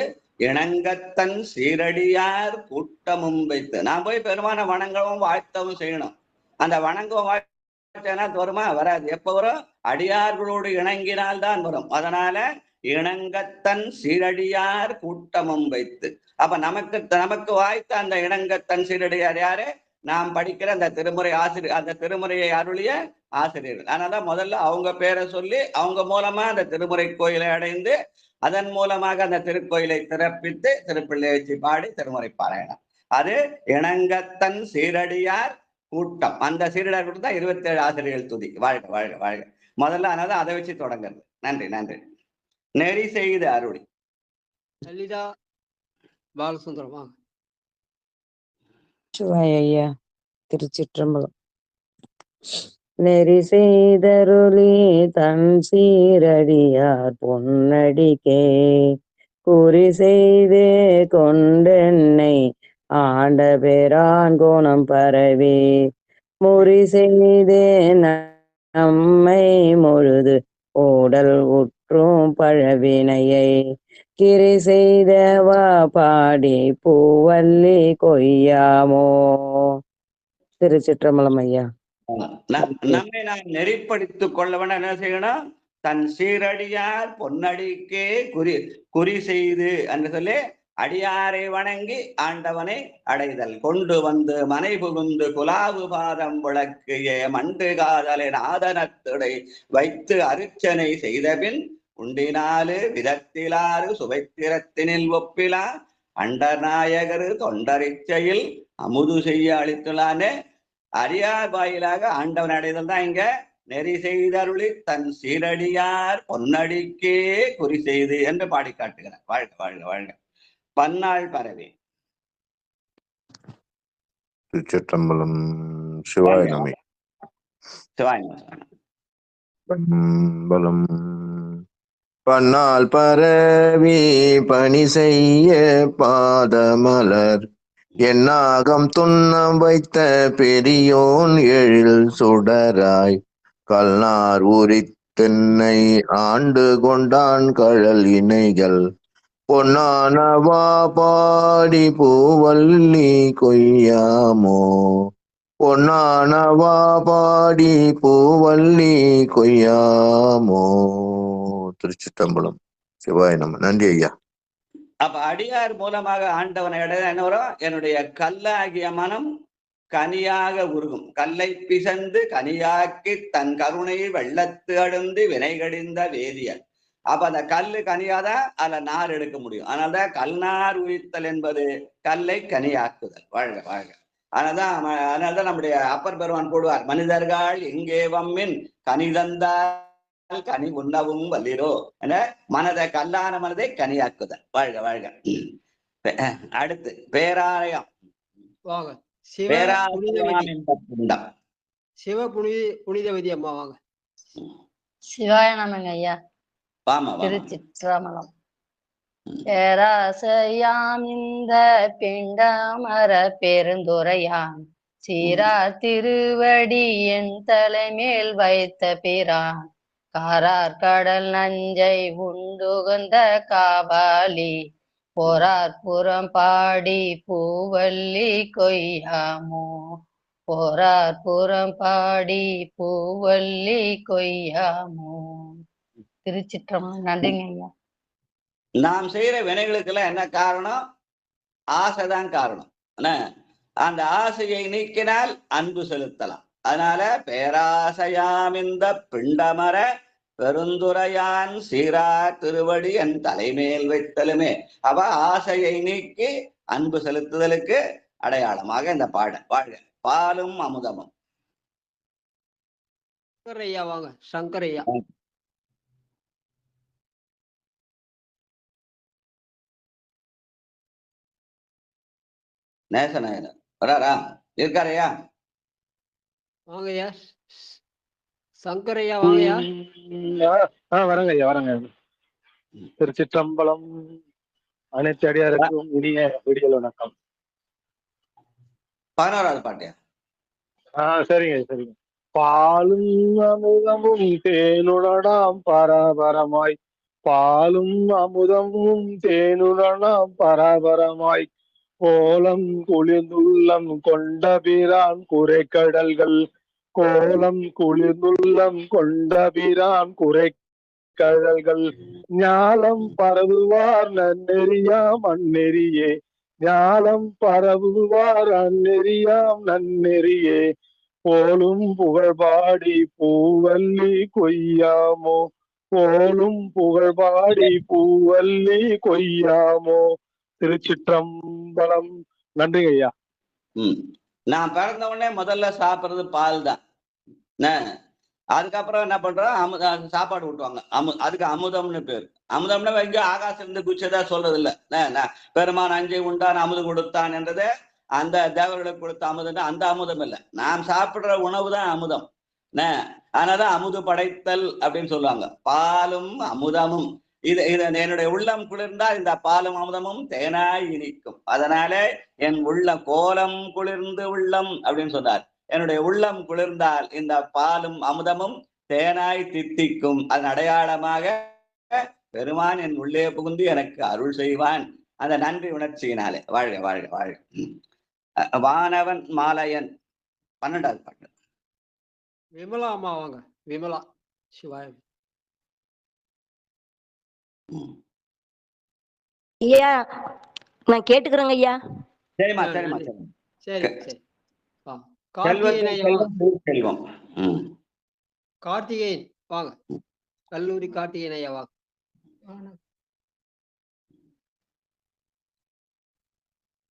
இணங்கத்தன் சீரடியார் கூட்டமும் வைத்து. நான் போய் பெருமான வணங்கவும் வாழ்த்தவும் செய்யணும். அந்த வணங்கவும் வாழ்த்தேனா வருமா? வராது. எப்ப வரும்? அடியார்களோடு இணங்கினால்தான் வரும். அதனால இணங்கத்தன் சீரடியார் கூட்டமும் வைத்து. அப்ப நமக்கு வாய்த்த அந்த இணங்கத்தன் சீரடியார் யாரு? நாம் படிக்கிற அந்த திருமுறை ஆசிரியர், அந்த திருமுறையை அருளிய ஆசிரியர்கள். அதனால முதல்ல அவங்க பேரை சொல்லி அவங்க மூலமா அந்த திருமுறை கோயிலை அடைந்து அதன் மூலமாக அந்த திருக்கோயிலை திறப்பித்து திருப்பிள்ளை வச்சு பாடி திருமுறை பாராயணம். அது இணங்கத்தன் சீரடியார் கூட்டம். அந்த சீரடியார் கூட்டம் தான் 27 ஆசிரியர்கள் துதி. வாழ்க வாழ்க வாழ்க. முதல்ல அதனால அதை வச்சு தொடங்குறது. நன்றி நன்றி. நெறி செய்து அருளி லலிதா பாலசுந்தரம். வாங்க. ஐயா. திருச்சிற்றம்பலம். நெறி செய்தருளி தன் சீரடியார் பொன்னடிக்கே குறி செய்தே கொண்டென்னை ஆண்ட பேரான் கோணம் பரவி முறி செய்தே நம்மை முழுது ஓடல் உற்றும் பழவினையை கிரி செய்தவா பாடி பூவல்லி கொய்யாமோ. திருச்சிற்றம்பலம் ஐயா. நம்மை நாம் நெறிப்படுத்திக் கொள்ளவன என்ன செய்யணும்? தன் சீரடியார் பொன்னடிக்கே குறி செய்து என்று சொல்லி அடியாரை வணங்கி ஆண்டவனை அடைதல். கொண்டு வந்து மனை புகுந்து குலாவு பாதம் விளக்கிய மண்டு காதலின் ஆதனத்துடை வைத்து அர்ச்சனை செய்தபின் உண்டினாலு விதத்திலாறு சுவைத்திரத்தினில் ஒப்பிலா அண்டநாயகரு தொண்டரிச்சையில் அமுது செய்ய அளித்துள்ளானே. அரியார் வாயிலாக ஆண்டவன் அடைதல் தான் இங்க நெறி செய்தருளி தன் சீரடியார் பொன்னடிக்கே குறி செய்து என்று பாடி காட்டுகிறார். வாழ்க வாழ்க வாழ்க. பன்னாள் பரவி. திருச்சிற்றம்பலம். சிவாய நமை. சிவாய பலம். பன்னால் பரவி பணி செய்ய பாதமலர் என்னாகம் துன்னம் வைத்த பெரியோன் எழில் சுடராய் கல்நார் உரித்தென்னை ஆண்டு கொண்டான் கழல் இணைகள் பொன்னானவா பாடி பூவல்லி கொய்யாமோ. பொன்னானவா பாடி பூவல்லி கொய்யாமோ. திருச்சிற்றம்பலம். சிவாய நம. நன்றி ஐயா. அப்ப அடியார் மூலமாக ஆண்டவனை அடைய என்ன வரும்? என்னுடைய கல்லாகிய மனம் கனியாக உருகும். கல்லை பிசந்து கனியாக்கி தன் கருணை வெள்ளத்து அழுந்து வினைகடிந்த வேதியல். அப்ப அந்த கல்லு கனியாதான் அதுல நார் எடுக்க முடியும். அதனால்தான் கல்நார் உயிர்த்தல் என்பது கல்லை கனியாக்குதல். வாழ்க வாழ்க. அதனால்தான் நம்முடைய அப்பர் பெருமான் போடுவார், மனிதர்கள் எங்கே வம்மின் கனிதந்தார் கனி உண்ணவும் வல்லிரோ என மனதை கல்லான மனதை கனியாக்குதல். வாழ்க வாழ்க. அடுத்து பேராலயம். வாங்க. சிவ பேராசையாம் புனிதவதி இந்த பிண்டம். சிவ புனிதவதி அம்மா வாங்க. சிவாய நமங்க ஐயா. வாமா வாமா. திருச்சிற்றம்பலம். பேராசையாம் இந்த பிண்டமர பெருந்துரையான் சீரா திருவடி என் தலைமேல் வைத்த பிரான் காரார் கடல் நஞ்சை உண்டுகந்த காவாலி போரார் புறம் பாடி பூவல்லி கொய்யாமோ போரார் புறம் பாடி பூவல்லி கொய்யாமோ. திருச்சிற்றம்பலம். நன்றிங்க ஐயா. நாம் செய்யற வினைகளுக்கெல்லாம் என்ன காரணம்? ஆசைதான் காரணம். அந்த ஆசையை நீக்கினால் அன்பு செலுத்தலாம். அதனால பேராசையாம் இந்த பிண்டமர பெருந்துரையான் சீரா திருவடி என் தலைமேல் வைத்தலுமே. அவ ஆசையை நீக்கி அன்பு செலுத்துதலுக்கு அடையாளமாக இந்த பாடல். வாழ்க பாலும் அமுதமும். சங்கரையா வாங்க. சங்கரையா. நேசநாயனர் வராரா? இருக்காரையா? வாங்கய்யா. சங்கரையா வாங்கய்யா. வரங்க ஐயா, வரங்க. திருச்சிற்றம்பலம். அனைத்து அடியாருக்கும் இனிய விடியல் வணக்கம். 11வது பாட்டியா? சரிங்க சரிங்க. பாலும் அமுதமும் தேனுடனாம் பராபரமாய் பாலும் அமுதமும் தேனுடனாம் பராபரமாய் கோலம் குளிர்ந்துள்ளம் கொண்ட பிரான் குறைக்கடல்கள் கோலம் குளிர்ந்துள்ளம் கொண்ட பிரான் குறைக்கடல்கள் ஞாலம் பரவுவார் நன்னெறியாம் அந்நெறியே ஞாலம் பரவுவார் அந்நெறியாம் நன்னெறியே போலும் புகழ்பாடி பூவல்லி கொய்யாமோ போலும் புகழ்பாடி பூவல்லி கொய்யாமோ. திருச்சிற்றம்பலம். நன்றி ஐயா. நான் பிறந்த உடனே முதல்ல சாப்பிடுறது பால் தான். அதுக்கப்புறம் என்ன பண்றோம்? சாப்பாடு விட்டுவாங்க. அதுக்கு அமுதம்னு பேரு. அமுதம்னா எங்க ஆகாசம் இருந்து குச்சதா சொல்றது இல்ல. பெருமான் அஞ்சை உண்டான் அமுது கொடுத்தான் என்றது அந்த தேவர்களுக்கு கொடுத்த அமுதம். அந்த அமுதம் இல்லை, நாம் சாப்பிடுற உணவு தான் அமுதம். அதனாலதான் அமுது படைத்தல் அப்படின்னு சொல்லுவாங்க. பாலும் அமுதமும் இது என்னுடைய உள்ளம் குளிர்ந்தால் இந்த பாலும் அமுதமும் தேனாய் இனிக்கும். அதனால என் உள்ளம் கோலம் குளிர்ந்து உள்ளம் அப்படின்னு சொன்னார். என்னுடைய உள்ளம் குளிர்ந்தால் இந்த பாலும் அமுதமும் தேனாய் தித்திக்கும். அதன் அடையாளமாக பெருமான் என் உள்ளே புகுந்து எனக்கு அருள் செய்வான். அந்த நன்றி உணர்ச்சியினாலே. வாழ்க வாழ்க வாழ்க. வானவன் மாலையன் 12வது பாட்டு. விமலா அம்மா வாங்க. விமலா. சிவாயம். ஐயா நான் கேட்டுக்கிறேங்க ஐயா. சரிம்மா சரிம்மா சரி. சரி சரி. கார்த்திகேயன் கார்த்திகேயன் வாங்க. கல்லூரி கார்த்திகேயன் ஐயா வாங்க.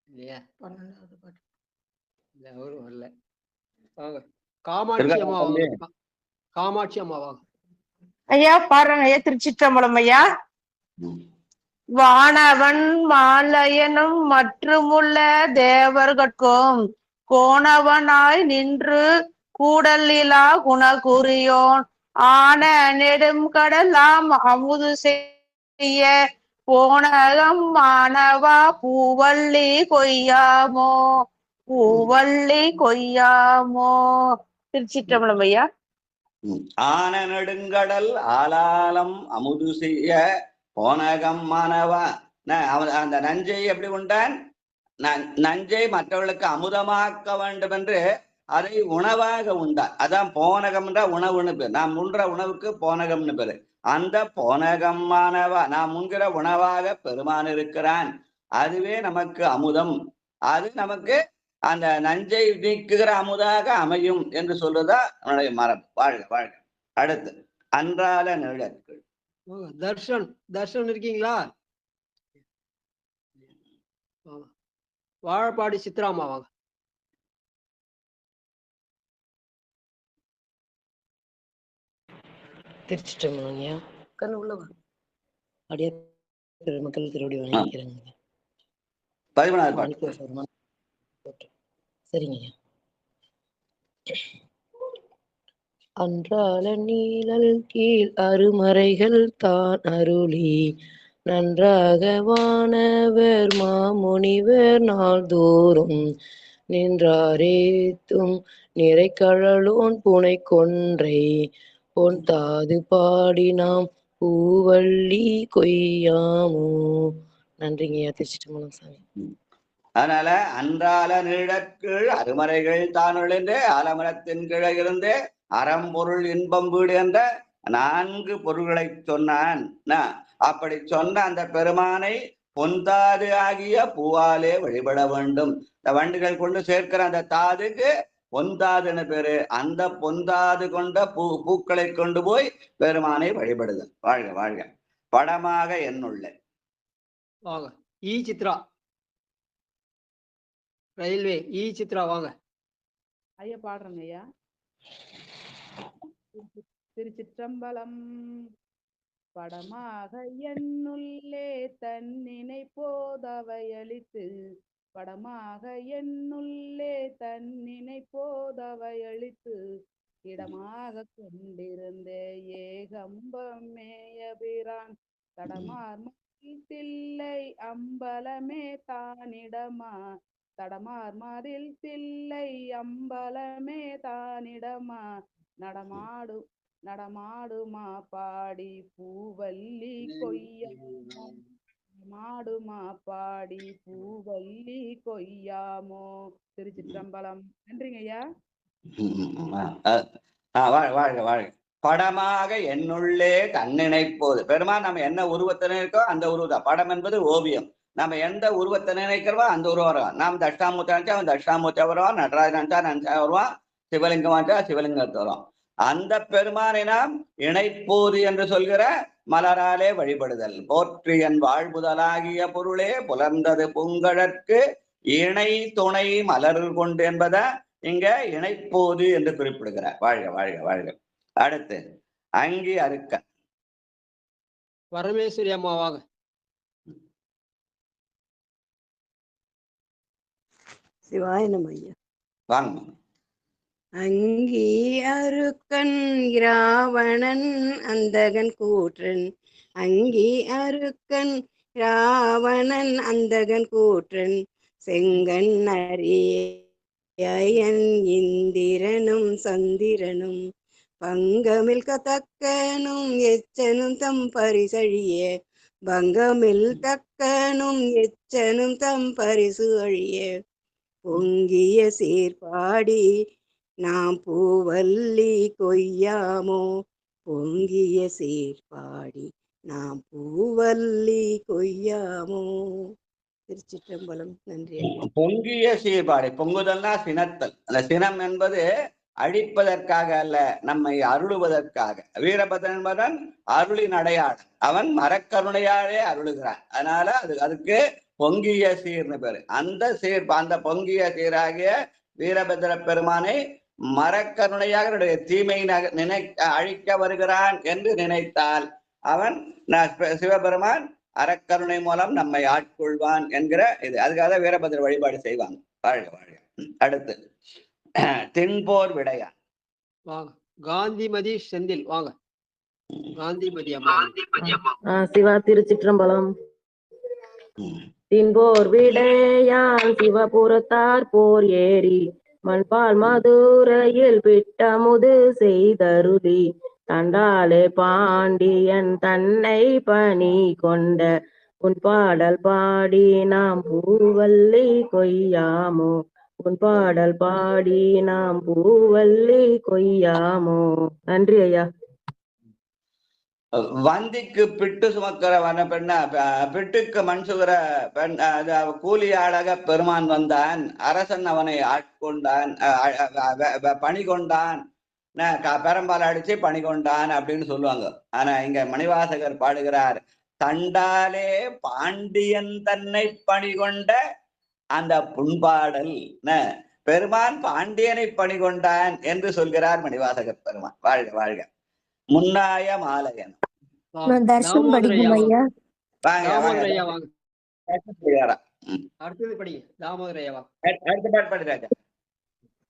இல்லையா? 12வது பாட்டு இல்ல, அவரும் வரல. வாங்க. காமாட்சி அம்மா வாங்க. காமாட்சி அம்மா வாங்க. ஐயா பாருங்க ஐயா. திருச்சிற்றம்பலம் ஐயா. வானவன் மாலையனும் மற்றுமுள்ள தேவர்கட்கும் கோணவனாய் நின்று கூடலிலா குணகுரியோன் ஆன நெடும் கடலாம் அமுது செய்ய போனகம் மானவா பூவல்லி கொய்யாமோ பூவல்லி கொய்யாமோ. திருச்சிற்றம்பலம் ஐயா. ஆன நெடுங்கடல் ஆலாலம் அமுது செய்ய போனகம் மானவா. அந்த நஞ்சை எப்படி உண்டான்? நஞ்சை மற்றவர்களுக்கு அமுதமாக்க வேண்டும் என்று அதை உணவாக உண்டான். அதான் போனகம் என்ற உணவுன்னு பேர். நாம் உண்ற உணவுக்கு போனகம்னு பேரு. அந்த போனகம் மானவா, நாம் உண்கிற உணவாக பெருமான் இருக்கிறான். அதுவே நமக்கு அமுதம். அது நமக்கு அந்த நஞ்சை நீக்குகிற அமுதாக அமையும் என்று சொல்றதா நம்முடைய மரபு. வாழ்க வாழ்க. அடுத்து அன்றால நிழற்கள். தர்ஷன். தர்ஷன் இருக்கீங்களா? வாழப்பாடி சித்ராமா வாங்க. திருச்சிற்றம்பலம் ஐயா. கண்ணு உள்ளவா அடியார் பெருமக்கள் திருவடி வணங்கிக்கிறேங்க. 11வது பாட்டு. சரிங்க ஐயா. அன்றால நீழல் கீழ் அருமறைகள் தான் அருளி நன்றாக வானவர் மாமுனிவர் நாள்தோறும் நின்றாரேத்தும் நிறைக்கழலோன் புனை கொன்றை பொன் தாது பாடி நாம் பூவள்ளி கொய்யாமோ. நன்றிங்கய்யா. திருச்சிட்டம்பலம் சாமி. அதனால அன்றால நீழற்கீழ் அருமறைகள் தான் ஒழிந்து ஆலமரத்தின் கீழே இருந்து அறம்பொருள் இன்பம் வீடு என்ற 4 பொருள்களை சொன்னான். அப்படி சொன்ன அந்த பெருமானை பொன்தாது ஆகிய பூவாலே வழிபட வேண்டும். இந்த வண்டுகள் கொண்டு சேர்க்கிற அந்த தாதுக்கு பொன்தாதுன்னு பேரு. அந்த பொன்தாது கொண்ட பூக்களை கொண்டு போய் பெருமானை வழிபடுதல். வாழ்க வாழ்க. படமாக என்னுள்ள வாங்க. ஈ சித்ரா ரயில்வே. ஈ சித்ரா வாங்க. ஐயா பாடுறேங்க ஐயா. திருச்சிற்றம்பலம். படமாக என்னுள்ளே தன்னினை போதவையளித்து படமாக என்னுள்ளே தன்னினை போதவையளித்து இடமாக கொண்டிருந்தே ஏகம்பம் மேயபிரான் தடமார் தில்லை அம்பலமே தானிடமா தடமார் மதில் தில்லை அம்பலமே தானிடமா நடமாடுமா பாடி பூவல்லி கொய்யாமோ மாடுமா பாடி பூவல்லி கொய்யாமோ. திருச்சிற்றம்பலம். நன்றிங்க ஐயா. வாழ்க வாழ்க. படமாக என்னுள்ளே தன்னினைப்போது. பெருமான் நம்ம என்ன உருவத்தை நினைக்கோ அந்த உருவம். படம் என்பது ஓவியம். நம்ம எந்த உருவத்தை நினைக்கிறோமோ அந்த உருவம் வருவான். நாம் தட்சிணாமூர்த்தி நினைச்சா அவன் தட்சிணாமூர்த்தி வருவான். நடராஜன் நினைச்சா வருவான். சிவலிங்கம் நினைச்சா சிவலிங்கத்தை வருவான். அந்த பெருமானை நாம் இணைப்போது என்று சொல்கிற மலராலே வழிபடுதல். போற்றி என் வாழ்வுதலாகிய பொருளே புலர்ந்தது பூங்கழற்கு இணை துணை மலர் கொண்டு என்பதை இங்க இணைப்போது என்று குறிப்பிடுகிறார். வாழ்க வாழ்க வாழ்க. அடுத்து அங்கி அறுக்க பரமேஸ்வரி அம்மா வாங்க. சிவாய நம ஐயா. வாங்க. அங்கி அருக்கன் ராவணன் அந்தகன் கூற்றன் அங்கி அருக்கன் ராவணன் அந்தகன் கூற்றன் செங்கன் அரியன் இந்திரனும் சந்திரனும் பங்கமில் கத்தக்கனும் எச்சனும் தம் பரிசழிய பங்கமில் தக்கனும் எச்சனும் தம் பரிசு அழிய பொங்கிய சீர்பாடி நாம் பூவல்லி கொய்யாமோ பொங்கிய சீர்பாடி நாம் பூவல்லி கொய்யாமோ. திருச்சிற்றம்பலம். நன்றி. பொங்கிய சீர்பாடி. பொங்குதல்னா சினத்தல். அந்த சினம் என்பது அழிப்பதற்காக அல்ல, நம்மை அருளுவதற்காக. வீரபத்ரன் என்பவன் அருளின் அடையாளம். அவன் மரக்கருணையாலே அருளுகிறான். அதனால அதுக்கு பொங்கிய சீர்னு பேரு. அந்த பொங்கிய சீராகிய வீரபத்ர பெருமானை மரக்கருணையாக தீமை அழிக்க வருகிறான் என்று நினைத்தால் அவன் சிவபெருமான் அறக்கருணை மூலம் நம்மை ஆட்கொள்வான் என்கிற இது. அதுக்காக வீரபத்ர வழிபாடு செய்வாங்க. வாழ்க வாழ்க. அடுத்து தென்போர் விடையான் வாங்க. காந்திமதி செந்தில் வாங்க. காந்திமதி அம்மா. சிவா. திருச்சிற்றம்பலம். தின்போர் விடையான் சிவபுரத்தார் போர் ஏறி மண்பால் மதுரையில் பிட்டமுது செய்தருளி தண்டாலே பாண்டியன் தன்னை பணி கொண்ட உன் பாடல் பாடி நாம் பூவல்லி கொய்யாமோ உன் பாடல் பாடி நாம் பூவல்லி கொய்யாமோ. நன்றி ஐயா. வந்திக்கு பிட்டு சுமக்கிற வன பெண்ண பிட்டுக்கு மண் சுகிற பெண் கூலியாளாக பெருமான் வந்தான். அரசன் அவனை ஆட்கொண்டான், பணி கொண்டான், பெரம்பால் அடிச்சு பணி கொண்டான் அப்படின்னு சொல்லுவாங்க. ஆனா இங்க மணிவாசகர் பாடுகிறார், தண்டாலே பாண்டியன் தன்னை பணி கொண்ட அந்த புண்பாடல். பெருமான் பாண்டியனை பணி கொண்டான் என்று சொல்கிறார் மணிவாசகர் பெருமான். வாழ்க வாழ்க. முன்னாய மாலையன். அடுத்தது படிங்க. தாமோதரையா. அடுத்த பாட்டு பாடு ராஜா.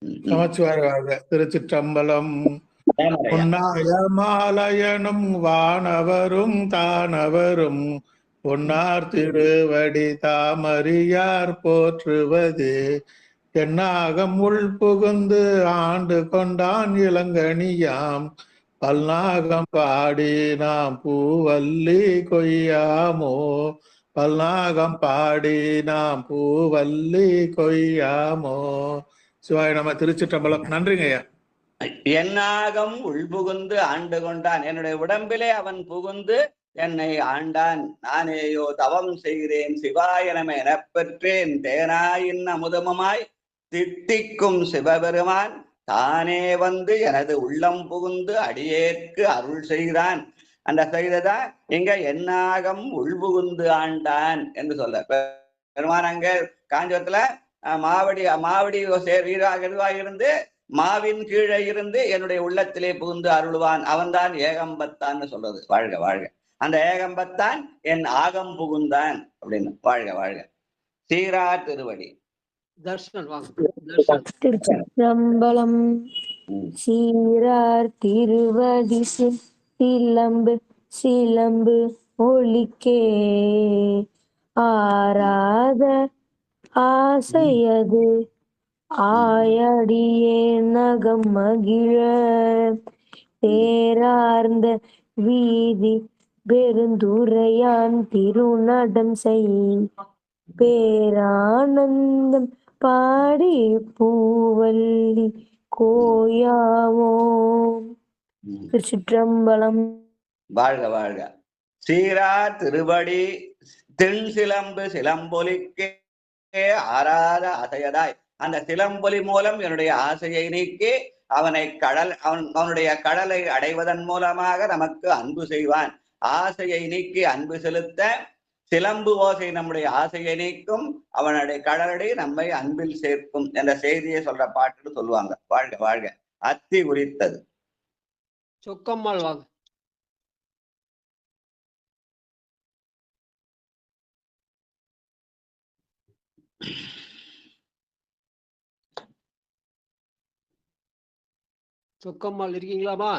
நமச்சிவாய வாழ்க. திருச்சிற்றம்பலம். ராமரையா. உன்னாய மாலையனும் வானவரும் தானவரும் பொன்னார் திருவடி தாமறியார் போற்றுவது தென்னாகம் உள் புகுந்து ஆண்டு கொண்டான் இளங்கனியாம் பல்நாகம் பாடி நாம் பூவல்லி கொய்யாமோ பல்நாகம் பாடி நாம் பூவல்லி கொய்யாமோ. சிவாய நம. திருச்சிற்றம்பலம். நன்றிங்க ஐயா. என்னாகம் உள்புகுந்து ஆண்டு கொண்டான், என்னுடைய உடம்பிலே அவன் புகுந்து என்னை ஆண்டான். நானேயோ தவம் செய்கிறேன் சிவாய நம எனப் பெற்றேன் தேனாயின் அமுதமுமாய் தித்திக்கும் சிவபெருமான் தானே வந்து எனது உள்ளம் புகுந்து அடியேற்கு அருள் செய்கிறான். அந்த செய்ததான் இங்க என்னாகம் உள்புகுந்து ஆண்டான் என்று சொல்ல பெருமான். அங்க காஞ்சத்துல மாவடி வீராக இருந்து மாவின் கீழே இருந்து என்னுடைய உள்ளத்திலே புகுந்து அருள்வான். அவன்தான் ஏகம்பத்தான் சொல்றது. வாழ்க வாழ்க. அந்த ஏகம்பத்தான் என் ஆகம் புகுந்தான் அப்படின்னு. வாழ்க வாழ்க. சீரா திருவடி. திருச்சிற்றம்பலம். சீரார் திருவடி சிலம்பு சிலம்பு ஒலிக்கே ஆராத ஆசையது ஆயடியே நகம் மகிழ தேரார்ந்த வீதி பெருந்துரையான் திருநடம் செய் பேரானந்தம் பாடி பூவல்லி கோயாமோ. திருச்சிற்றம்பலம். வாழ்க வாழ்க. சீரா திருவடி தென் சிலம்பு சிலம்பொலிக்கே ஆராத ஆசையதாய். அந்த சிலம்பொலி மூலம் என்னுடைய ஆசையை நீக்கி அவனுடைய கடலை அடைவதன் மூலமாக நமக்கு அன்பு செய்வான். ஆசையை நீக்கி அன்பு செலுத்த சிலம்பு ஓசை நம்முடைய ஆசையை நீக்கும், அவனுடைய கடலடி நம்மை அன்பில் சேர்க்கும் என்ற செய்தியை சொல்ற பாட்டுன்னு சொல்லுவாங்க. வாழ்க வாழ்க. அத்தி உரித்தது. சொக்கம்மாள் வாங்க. சொக்கம்மாள் இருக்கீங்களாமா?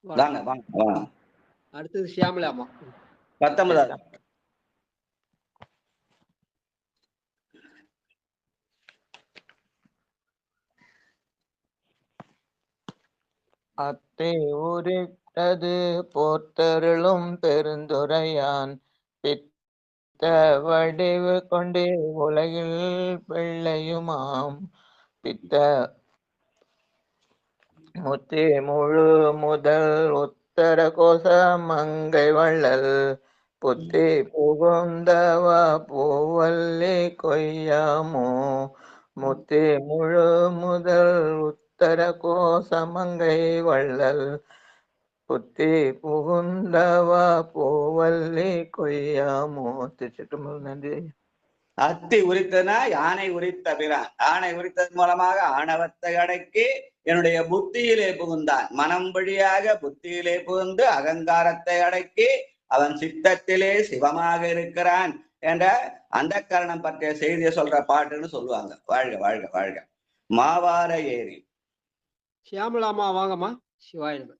வாங்க வாங்க வாங்க. அடுத்தது சியாமலாமா. 19. அத்தை உரித்தது போர்த்தருளும் பெருந்துரையான் பித்த வடிவு கொண்டே உலகில் பிள்ளையுமாம் பித்த முத்தி முழு முதல் உத்தர கோச மங்கை வள்ளல் புத்தி புகுந்தவ பூவல்லி கொய்யாமோ முத்தி முழு முதல் உத்தர கோச மங்கை வள்ளல் புத்தி புகுந்தவ பூவல்லி கொய்யாமோ. திருச்சிற்றம்பலம். நன்றி. அத்தி உரித்தனா யானை உரித்த பிரான். யானை உரித்ததன் மூலமாக ஆணவத்தை அடக்கி என்னுடைய புத்தியிலே புகுந்தான். மனம் வழியாக புத்தியிலே புகுந்து அகங்காரத்தை அடக்கி அவன் சித்தத்திலே சிவமாக இருக்கிறான் என்ற அந்த கரணம் பற்றிய செய்தியை சொல்ற பாட்டுன்னு சொல்லுவாங்க. வாழ்க வாழ்க வாழ்க. மாவார ஏரி. சியாமலாமா வாங்கம்மா. சிவாய நம.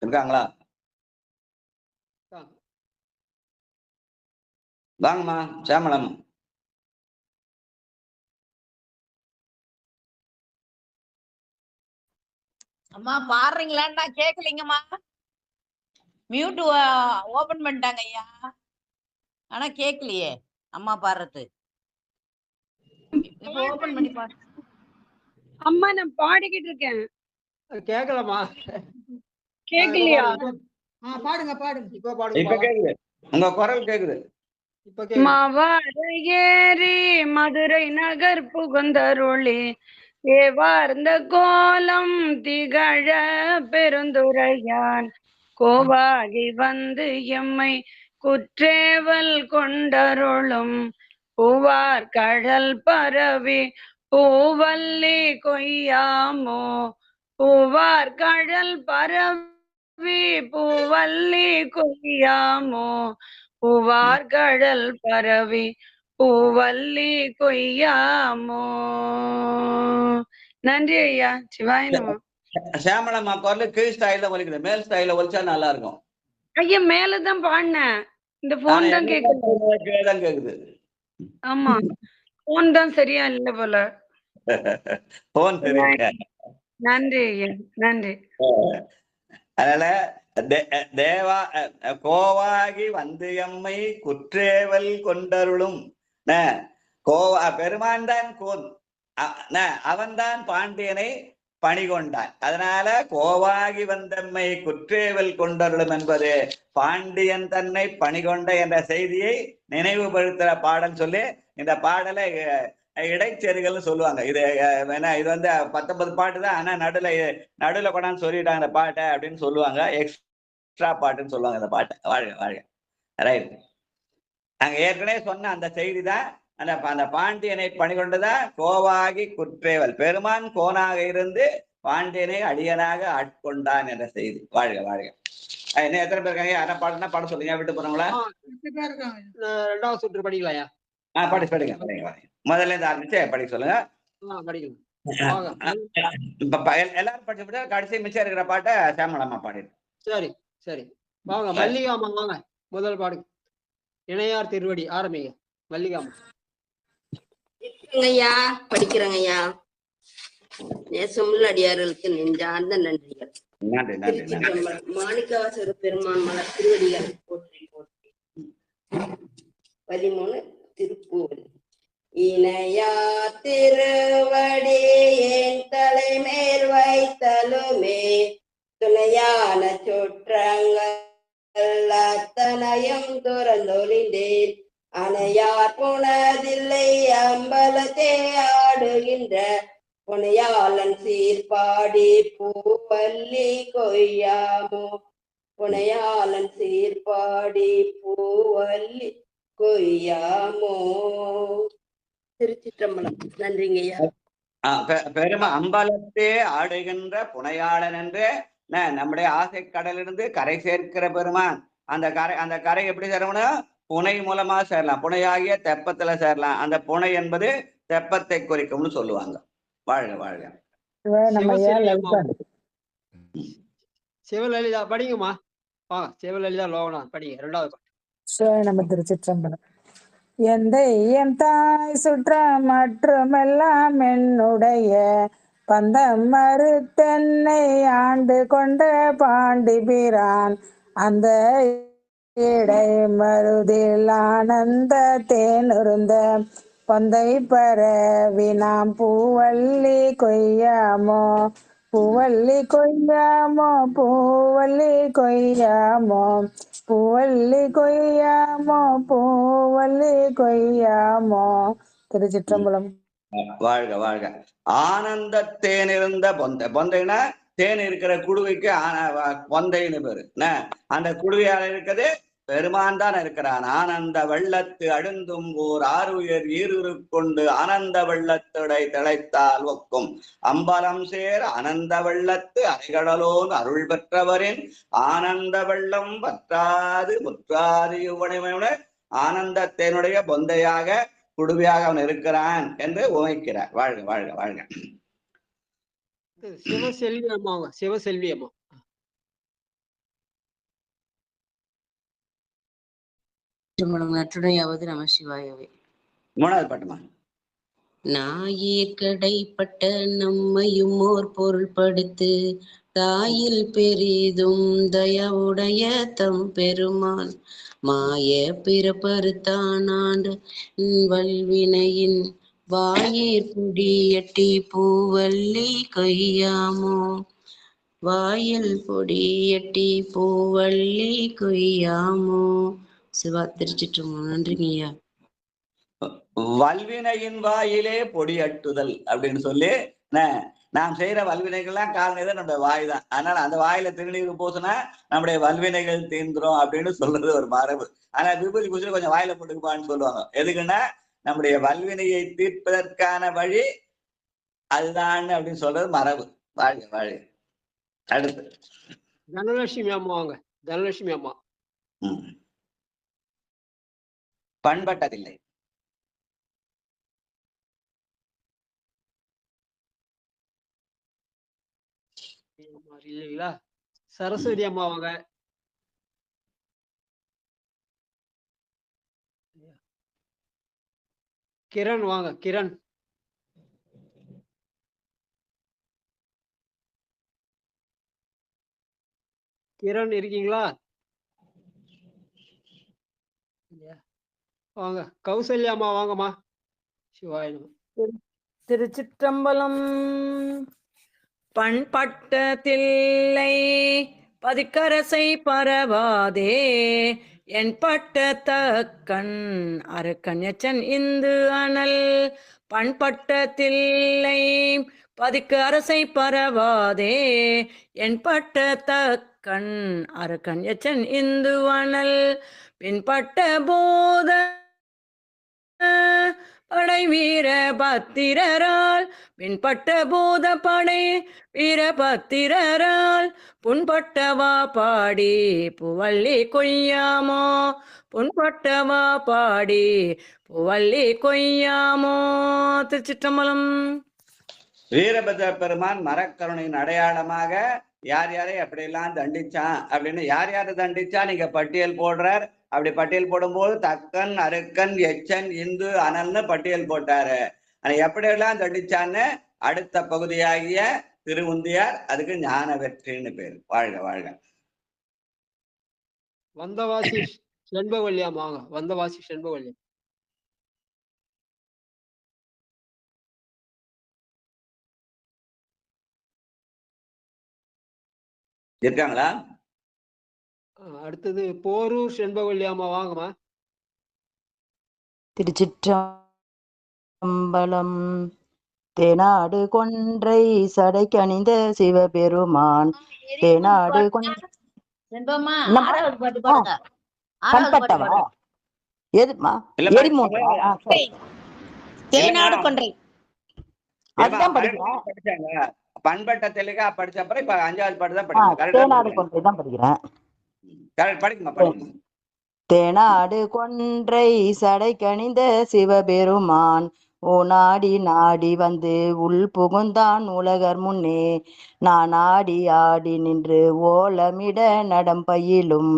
இருக்காங்களா? வாங்கம்மா சியாமலம். அம்மா பாடுறீங்களான்னு நான் கேட்கலைங்கம்மா. மியூட் ஓபன் பண்ணிட்டாங்க ஐயா, ஆனா கேட்கலையே அம்மா பாடுறது. இப்ப ஓபன் பண்ணி பாடு. அம்மா நான் பாடிக்கிட்டு இருக்கேன். கேட்கலாமா? கேட்கலையா? பாடுங்க பாடுங்க. இப்ப பாடுங்க. இப்ப கேக்குது, உங்க குரல் கேக்குது. மாவார ஏறி மதுரை நகர் புகுந்தருளி ஏவார்ந்த கோலம் திகழ பெருந்துரையான் கோவாகி வந்து எம்மை குற்றேவல் கொண்டருளும் பூவார் கடல் பரவி பூவல்லி கொய்யாமோ பூவார் கடல் பரவி பூவல்லி கொய்யாமோ பூவார்கடல் பரவி பூவல்லி கொய்யாமோ. நன்றி ஐயா. சிவாய நமோ. சேமலம்மா குரல் கீழ் ஸ்டைல ஒலிக்குது, மேல் ஸ்டைல ஒலிச்சா நல்லா இருக்கும். ஐயா மேலதான் பாடினேன், இந்த போன் தான் கேக்குது. ஆமா போன் தான் சரியா இல்ல போல. போன் சரியில்லை. நன்றி ஐயா, நன்றி. அதனால தேவா கோவாகி வந்து எம்மை குற்றேவல் கொண்டருளும் கோவா பெருமான் தான் அவன்தான் பாண்டியனை பணிகொண்டான். அதனால கோவாகி வந்தம்மை குற்றேவல் கொண்டருளும் என்பது பாண்டியன் தன்னை பணிகொண்ட என்ற செய்தியை நினைவுபடுத்துற பாடல் சொல்லி இந்த பாடலை இடைச்செருகல்னு சொல்லுவாங்க. இது இது வந்து 19 பாட்டு தான், ஆனா நடுல கொண்டாந்து சொல்லிட்டாங்க இந்த பாட்டை அப்படின்னு சொல்லுவாங்க. எக்ஸ்ட்ரா பாட்டுன்னு சொல்லுவாங்க இந்த பாட்டை. வாழ்க வாழ்க. ரைட். நாங்க ஏற்கனவே சொன்ன அந்த செய்தி தான் அந்த பாண்டியனை பணிகொண்டுதான் கோவாகி குற்றேவல், பெருமான் கோனாக இருந்து பாண்டியனை அடியனாக ஆட்கொண்டான் என்ற செய்தி. வாழ்க வாழ்க. என்ன எத்தனை பேர் இருக்காங்க? யாரா பாடுனா பாட சொல்லுங்க. விட்டு போறவங்களா? 2வது சுற்று படிக்கலாயா? படிங்க. முதல்ல இருந்து ஆரம்பிச்சு படிக்க சொல்லுங்க. எல்லாரும் படிச்சு கடைசி மிச்சம் இருக்கிற பாட்டை சேமலம்மா பாடிடு. சரி சரி வாங்க. மல்லிகாமா வாங்க, முதல் பாடு. இணையார் திருவடி ஆரம்பிங்க. மல்லிகாமா. ஐயா படிக்கிறேங்க ஐயா. நேசமுள்ள அடியார்களுக்கு நெஞ்சார்ந்த நன்றிகள். மாணிக்கவாசக பெருமான் மலர் திருவடிகள் போற்றி போற்றி. 13 திருப்பூர். இணையா திருவடி என் தலைமேல் வைத்தலுமே துணையான சுற்றங்கள் அத்தனையும் துறந்தொழிந்தேன். அணையார் புனதில்லை அம்பலத்தே ஆடுகின்ற புனையாளன் சீர்பாடி பூவல்லி கொய்யாமோ. புனையாளன் சீர்பாடி பூவல்லி கொய்யாமோ. திருச்சிற்றம்பலம். நன்றிங்கய்யா. பெருமா அம்பலத்தே ஆடுகின்ற புனையாளன் என்று நம்முடைய ஆசை கடலிருந்து கரை சேர்க்கிற பெருமான். அந்த கரை எப்படி சேரணும்? புனை மூலமா சேரலாம். புனையாகிய தெப்பத்துல சேரலாம். அந்த புனை என்பது தெப்பத்தை குறிக்கும்னு சொல்லுவாங்க. வாழ்க வாழ்க. சிவலலிதா படிங்கம்மா. சிவலலிதா லோகனா படிங்க. 2வது பாட்டு. நம்ம திருச்சிற்றம்பலம். எந்தை என் தாய் சுற்றம் மற்றுமெல்லாம் என்னுடைய பந்தம் மறுத்தென்னை ஆண்டு கொண்ட பாண்டி பிரான் அந்த இடை மருதில் ஆனந்த தேனுருந்த பொந்தை பரவி நாம் பூவல்லி கொய்யாமோ. பூவல்லி கொய்யாமோ பூவல்லி கொய்யாமோ பூவல்லி கொய்யாமோ பூவல்லி கொய்யாமோ. திருச்சிற்றம்பலம். வாழ்க வாழ்க. ஆனந்த தேன் இருந்த பொந்தை. பொந்தைனா தேன் இருக்கிற குடுவைக்கு பொந்தைன்னு பேரு. அந்த குடுவையால இருக்கிறது பெருமான் தான் இருக்கிறான். ஆனந்த வெள்ளத்து அழுந்தும் ஓர் ஆறுயர் ஈருரு கொண்டு ஆனந்த வெள்ளத்துடை திளைத்தால் ஒக்கும் அம்பலம் சேர் ஆனந்த வெள்ளத்து அரைகடலோன் அருள் பெற்றவரின் ஆனந்த வெள்ளம் பற்றாது முற்றாது இவ்வனைமையுடன் ஆனந்தத்தினுடைய பொந்தையாக குடுவையாக அவன் இருக்கிறான் என்று உமைக்கிறார். வாழ்க வாழ்க வாழ்க. சிவசெல்வி அம்மாங்க. சிவசெல்வி அம்மா. நற்றுணையாவது நம சிவாயவே. 3வது பாட்டுமா. நாயிற்கடைப்பட்ட நம்மையும் ஓர் பொருள்படுத்து தாயில் பெரிதும் தயவுடைய தம் பெருமான் மாய பிறப்பறுத்தான் ஆண்டு வல்வினையின் வாயிற் பொடியட்டி பூவல்லி கொய்யாமோ. வாயில் பொடியட்டி பூவல்லி கொய்யாமோ. சிவா. திருச்சிற்றம்பலம். நன்றிங்கய்யா. வல்வினையின் வாயிலே பொடியட்டுதல் அப்படின்னு சொல்லி நாம் செய்யற வல்வினைகள்லாம் காரணம் நம்முடைய வாய் தான். அதனால அந்த வாயில திருநீர் பூசினா நம்முடைய வல்வினைகள் தீர்ந்துரும் அப்படின்னு சொல்றது ஒரு மரபு. ஆனா விபூதி பூசி கொஞ்சம் வாயில போட்டுக்குப்பான்னு சொல்லுவாங்க. எதுக்குன்னா நம்முடைய வல்வினையை தீர்ப்பதற்கான வழி அதுதான் அப்படின்னு சொல்றது மரபு. வாழ்க வாழ்க. அடுத்து தனலட்சுமி அம்மா வாங்க. தனலட்சுமி அம்மா. பண்பட்டதில்லை. இல்லைங்களா? சரஸ்வதி அம்மா வாங்க. கிரண் வாங்க. கிரண். கிரண் இருக்கீங்களா? வாங்க. கௌசல்யா அம்மா வாங்கம்மா. சிவாய நம. திருச்சிற்றம்பலம். பண்பட்ட தில்லை பதிக்கரசை பரவாதே என் பட்ட தக்கண் அரக்கன் எச்சன் இந்து அனல் பண்பட்ட தில்லை பதிக்கு அரசை பரவாதே என் பட்ட தக்கண் அரக்கன் எச்சன் இந்து அனல் பின்பட்ட போத படை வீர பத்திரரால் பின்பட்ட பூத படை வீர பத்திரரால் புண்பட்டவா பாடி புவல்லி கொய்யாமோ புண்பட்டவா பாடி புவல்லி கொய்யாமோ. திருச்சிற்றம்பலம். வீரபத்ர பெருமான் மரக்கருணையின் அடையாளமாக யார் யாரை அப்படியெல்லாம் தண்டிச்சான் அப்படின்னு யார் யாரை தண்டிச்சா நீங்க பட்டியல் போடுறார். அப்படி பட்டியல் போடும்போது தக்கன் அருக்கன் எச்சன் இந்து அனல்னு பட்டியல் போட்டாரு. ஆனா எப்படியெல்லாம் தண்டிச்சான்னு அடுத்த பகுதியாகிய திருவுந்தியார் அதுக்கு ஞான வெற்றின்னு பேரு. வாழ்க வாழ்க. வந்தவாசி செண்பவல்லியம் வாங்க. வந்தவாசி செண்பவல்லியம். இருக்காங்களா? அடுத்தது போரூர் செண்பவல்லியாமா வாங்கம்மா. திருச்சிற்றம்பலம். தேனாடு கொன்றை சடை கணிந்த சிவபெருமான் தேனாடு பண்பட்டவா எதுமா எரிமூன்றா? தேனாடு கொன்றை அதுதான் படிக்கிறேன். பண்பட்ட தெலுங்கா படிச்ச அப்புறம் இப்ப 5வது பாட்டு தான் தேனாடு கொன்றை தான் படிக்கிறேன். படிக்குமா? தேனாடு கொன்றை சடை கணிந்த சிவபெருமான் ஓநாடி நாடி வந்து உள் புகுந்தான் உலகர் முன்னே நான் ஆடி ஆடி நின்று ஓலமிட நடம் பயிலும்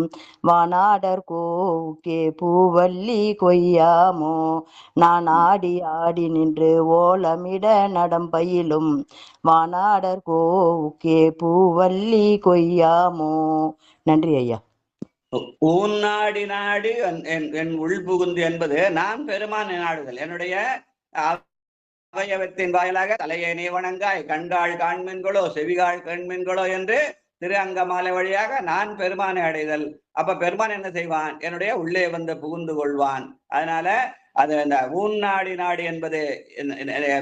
வானாடர் கோவுக்கே பூவல்லி கொய்யாமோ நான் ஆடி ஆடி நின்று ஓலமிட நடம் பயிலும் வானாடர் கோவுக்கே பூவல்லி கொய்யாமோ. நன்றி ஐயா. ஊன்னாடி நாடி என் உள் புகுந்து என்பது நான் பெருமான் நாடுதல். என்னுடைய அவயவத்தின் வாயிலாக தலையணி வணங்காய் கண்காள் காண்மீன்களோ செவிகாள் கண்மீன்களோ என்று திரு அங்கமாலை வழியாக நான் பெருமானை அடைதல். அப்ப பெருமான் என்ன செய்வான்? என்னுடைய உள்ளே வந்து புகுந்து கொள்வான். அதனால அது இந்த ஊன்னாடி நாடி என்பது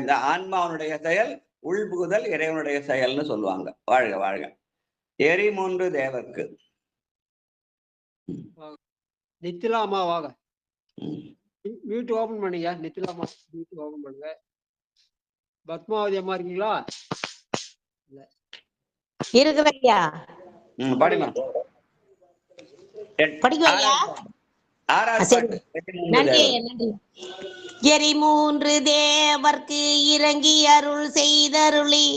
இந்த ஆன்மாவனுடைய செயல், உள்புகுதல் இறைவனுடைய செயல்னு சொல்லுவாங்க. வாழ்க வாழ்க. எரி 3 தேவர்க்கு. நித்திலா அம்மா வாங்க. மியூட் ஓபன் பண்ணுங்க. நித்திலா அம்மா மியூட் ஓபன் பண்ணுங்க. பத்மாவதி அம்மா இருக்கீங்களா? இருக்குதையா. படிமா. படிக்கலையா? நன்றி நன்றி. எரி 3 தேவர்க்கு இறங்கி அருள் செய்தருளி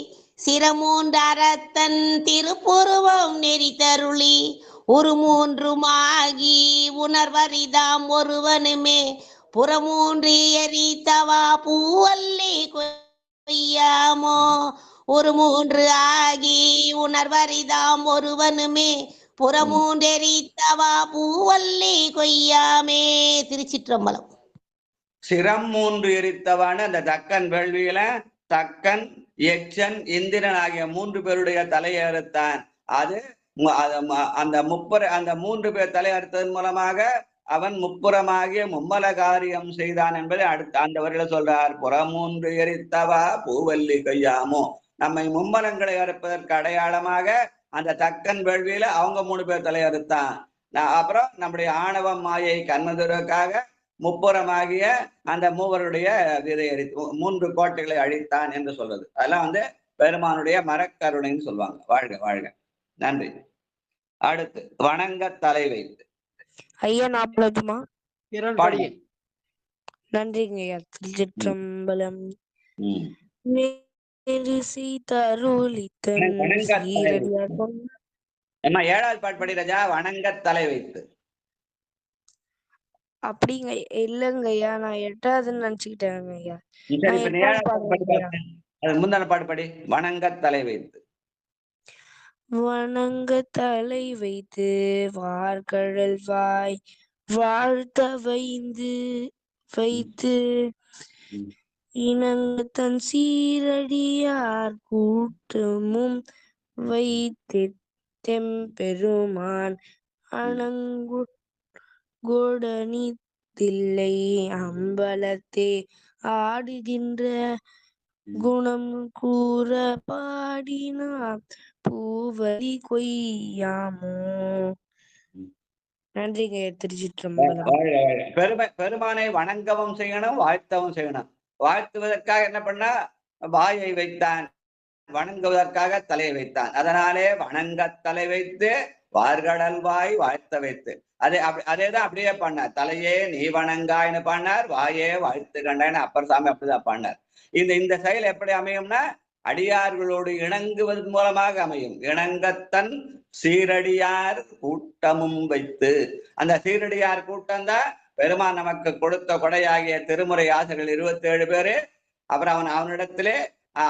சிரமூன்று அறத்தன் திருப்புருவம் நெறித்தருளி ஒரு 3 உணர்வரிதாம் ஒருவனுமே புறமூன்று எரித்தவா பூவல்லி கொய்யாமோ ஒரு 3 உணர்வரிதாம் ஒருவனுமே புறமூன்றெரித்தவா பூவல்லி கொய்யாமே. திருச்சிற்றம்பலம். சிரம் 3 எரித்தவான்னு அந்த தக்கன் வேள்வியில தக்கன் எச்சன் இந்திரன் ஆகிய 3 பேருடைய தலையை அறுத்தான். அது அந்த 3 பேர் தலை அறுத்ததன் மூலமாக அவன் முப்புறமாகிய மும்மல காரியம் செய்தான் என்பதை அடுத்த அந்த வரையில சொல்றார். புறமூன்று எரித்தவா பூவல்லி கொய்யாமோ. நம்மை மும்மலங்களை அறுப்பதற்கு அடையாளமாக அந்த தக்கன் வேள்வியில அவங்க 3 பேர் தலை அறுத்தான். அப்புறம் நம்முடைய ஆணவம் மாயை கண்மதுரக்காக முப்புறமாகிய அந்த மூவருடைய விதை எரித்து 3 கோட்டைகளை அழித்தான் என்று சொல்றது. அதெல்லாம் பெருமானுடைய மரக்கருணைன்னு சொல்லுவாங்க. வாழ்க வாழ்க. நன்றி. அடுத்து வணங்க தலை வைத்து. ஐயா நான் பாடட்டுமா? பாடுங்க. நன்றிங்க ஐயா. திருச்சிற்றம்பலம். ம். நேரிசை தருளித்தன் வணங்க தலை சீரடியார் வைத்து. அம்மா 7வது பாட்டு படி ராஜா. வணங்க தலை வைத்து. அப்படிங்க இல்லங்க ஐயா, நான் 8வதுன்னு நினைச்சுக்கிட்டேங்க ஐயா. சரி, நான் இப்ப 8வது 7வது பாட்டு பாடுறேங்க ஐயா. படி. அது முந்தான பாட்டு படி. வணங்க தலை வைத்து. வணங்க தலை வைத்து வார்கழல் வாய் வாழ்த்த வைத்து இணங்க தன் சீரடியார் கூட்டமும் வைத்து தெம்பெருமான் அணங்குடனி தில்லை அம்பலத்தே ஆடுகின்ற குணம் கூற பாடினார் பூவலி கொய்யாமோ. நன்றிங்க. திருச்சிற்றம்பலம். பெருமானை வணங்கவும் செய்யணும், வாழ்த்தவும் செய்யணும். வாழ்த்துவதற்காக என்ன பண்ணா வாயை வைத்தான், வணங்குவதற்காக தலையை வைத்தான். அதனாலே வணங்க தலை வைத்து வார்கடல் வாய் வாழ்த்த வைத்து. அதேதான் அப்படியே பண்ணார். தலையே நீ வணங்காய்னு பாடினார், வாயே வாழ்த்து கண்டாய்னு அப்பர் சாமி அப்படிதான் பாடினார். இந்த செயல் எப்படி அமையும்னா அடியார்களோடு இணங்குவதன் மூலமாக அமையும். இணங்கத்தன் சீரடியார் கூட்டமும் வைத்து. அந்த சீரடியார் கூட்டம் தான் பெருமான் நமக்கு கொடுத்த கொடையாகிய திருமுறை ஆசிரியர்கள் 27 பேரு. அப்புறம் அவனிடத்திலே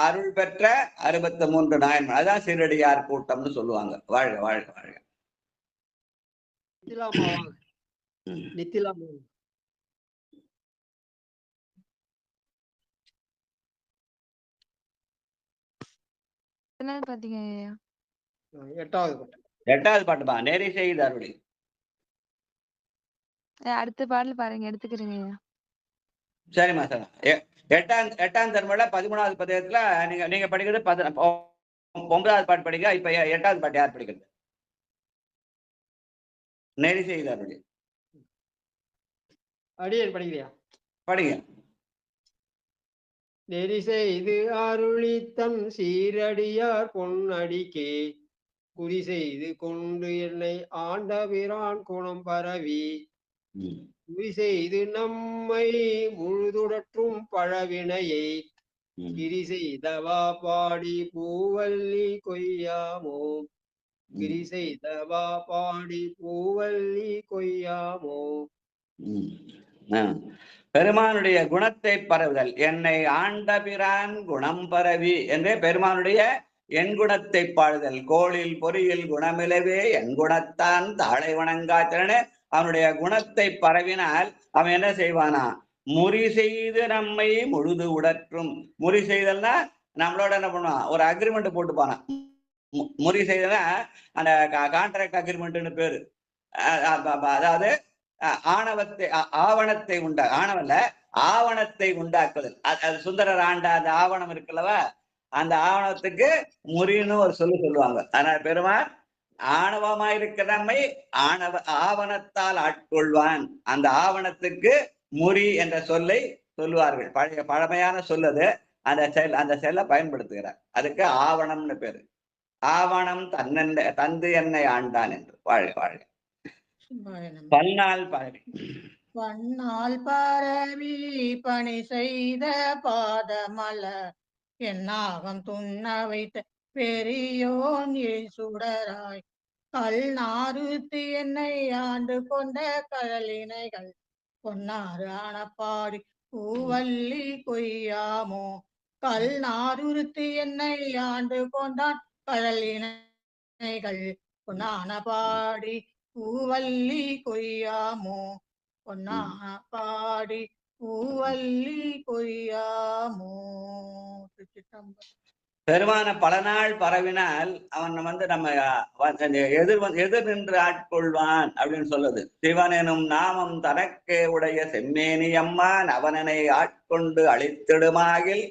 அருள் பெற்ற 63 நாயன்மார். அதான் சீரடியார் கூட்டம்னு சொல்லுவாங்க. வாழ்க வாழ்க வாழ்க. பாத்தீங்க 8வது பாட்டுமா. நேரி செய்த அருளி. அடுத்த பாடல் பாருங்க, எடுத்துக்கிறீங்க. சரிம்மா சார். 8ஆம் திருமுறையில 13வது பதிகத்துல நீங்க படிக்கிறது 9வது பாட்டு படிக்க. இப்ப 8வது பாட்டு யார் படிக்கிறது? நேரி செய்த அருளி. அடியேன் படிக்கிறியா? படிங்க. நெறி செய்து அருளித்தன் சீரடியார் பொன்னடிக்கே குறி செய்து கொண்டு என்னை ஆண்டபிரான் குணம் பரவி குறி செய்து நம்மை முழுதுடற்றும் பழவினையை கிரி செய்தவா பாடி பூவல்லி கொய்யாமோ. கிரி செய்தவா பாடி பூவல்லி கொய்யாமோ. பெருமானுடைய குணத்தை பரவுதல். என்னை ஆண்டபிரான் குணம் பரவி என்றே பெருமானுடைய என் குணத்தை பாடுதல். கோளில் பொறியில் குணமிலவே என் குணத்தான் தாளை வணங்காத்தன. அவனுடைய குணத்தை பரவினால் அவன் என்ன செய்வானா? முறி செய்து நம்மை முழுது உடற்றும். முறி செய்தல்னா நம்மளோட என்ன பண்ணுவான்? ஒரு அக்ரிமெண்ட் போட்டு போனா. முறி செய்தல்னா அந்த கான்ட்ராக்ட் அக்ரிமெண்ட்னு பேரு. அதாவது ஆவணத்தை ஆவணத்தை உண்டாக்குதல். அது சுந்தரர் ஆண்ட அந்த ஆவணம் இருக்குல்லவா, அந்த ஆவணத்துக்கு முறின்னு ஒரு சொல்லுவாங்க. அதனால பெருமான் ஆணவமாயிருக்கிற நம்மை ஆவணத்தால் ஆட்கொள்வான். அந்த ஆவணத்துக்கு முறி என்ற சொல்லை சொல்லுவார்கள். பழமையான சொல்லது. அந்த செல்லை பயன்படுத்துகிறார். அதுக்கு ஆவணம்னு பேரு. ஆவணம் தந்து என்னை ஆண்டான் என்று. வாழ்க வாழ்க. பல்நாள் பரவி பணி செய்த பாதமல என்னாகம் துண்ண வைத்த பெரியோன் சுடராய் கல் நாறுத்து என்னை ஆண்டு கொண்ட கடலினைகள் பொன்னாறு ஆனப்பாடி பூவல்லி கொய்யாமோ. கல் நாறுத்து என்னை ஆண்டு கொண்டான் கடலினைகள் பொன்னான பாடி பூவல்லி கொய்யாமோ. பொன்னான பாடி பூவல்லி கொய்யாமோ. பெருமான பல நாள் பரவினால் அவன் நம்ம எதிர் நின்று ஆட்கொள்வான் அப்படின்னு சொல்லுது. சிவன் எனும் நாமம் தனக்கே உடைய செம்மேனி அம்மான் அவனனை ஆட்கொண்டு அழித்திடுமாகில்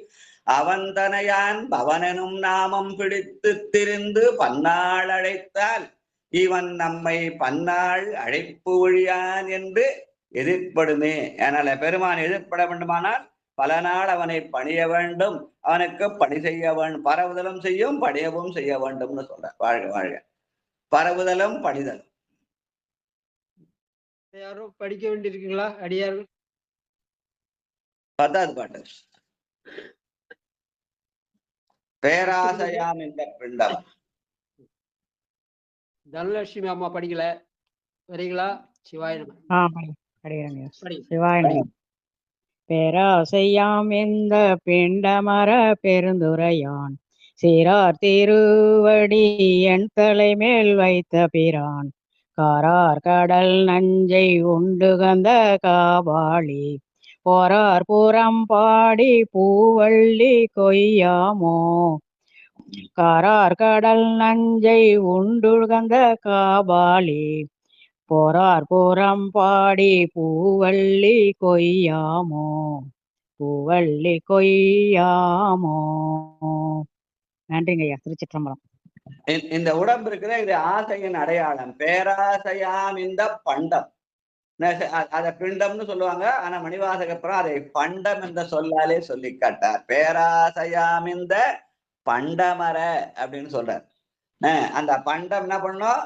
அவன் தனையான் பவனெனும் நாமம் பிடித்து திரிந்து பன்னாள் அழைத்தால் இவன் நம்மை பன்னாள் அழைப்பு ஒழியான் என்று எதிர்ப்படுமே. அதனால பெருமான் எதிர்ப்பட வேண்டுமானால் பல நாள் அவனை பணிய வேண்டும், அவனுக்கு பணி செய்ய வேண்டும், பரவுதலும் செய்யும் பணியவும் செய்ய வேண்டும்னு சொல்ற. வாழ்க வாழ்க. பரவுதலும் படிதலும். யாரும் படிக்க வேண்டியிருக்கீங்களா அடியார்கள்? 10வது பாட்டு. பேராசையாம் இந்த பிண்டம். தனலட்சுமி அம்மா படிக்கல, வரீங்களா? சிவாய நம. படிக்கிறேங்க. படி. சிவாய நம. பேராசையாம் இந்த பிண்டமர பெருந்துரையான் சீரார் திருவடி என் தலைமேல் வைத்த பிரான் காரார் கடல் நஞ்சை உண்டுகந்த காபாளி போரார் புறம் பாடி பூவள்ளி கொய்யாமோ காரார் கடல் நஞ்சை உண்டுகந்த காபாளி போரார் புறம் பாடி பூவள்ளி கொய்யாமோ பூவள்ளி கொய்யாமோ. நன்றிங்க ஐயா. திருச்சிற்றம்பலம். இந்த உடம்பு இருக்கிற இது ஆசையின் அடையாளம். பேராசையாம் இந்த பண்டம், அத பிண்டம்னு சொல்லுவாங்க. ஆனா மணிவாசகப்புறம் அதை பண்டம் என்ற சொல்லாலே சொல்லி காட்டார். பேராசையாம் இந்த பண்டமர அப்படின்னு சொல்றார். அந்த பண்டம் என்ன பண்ணும்?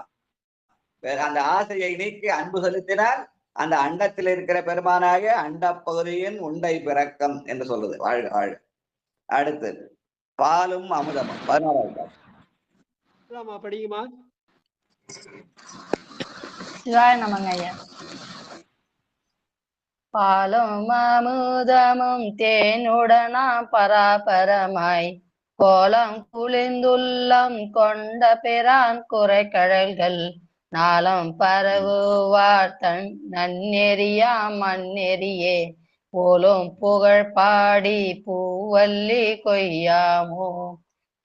அந்த ஆசையை நீக்கி அன்பு செலுத்தினால் அந்த அண்டத்தில் இருக்கிற பெருமானாக அண்ட பகுதியின் உண்டை பிறக்கம் என்று சொல்றது. வாழ்க வாழ்க. அடுத்து பாலும் அமுதமும் 16வது. படிக்குமா? சிவாய நமங்க ஐயா. பாலும் அமுதமும் தேனுடனா பராபரமாய் கோலம் குளிர்ந்துள்ளம் கொண்ட பிரான் குறைகழல்கள் நாளும் பரவுவார் தன் நன்னெறியா மண்ணெறியே போலும் புகழ் பாடி பூவல்லி கொய்யாமோ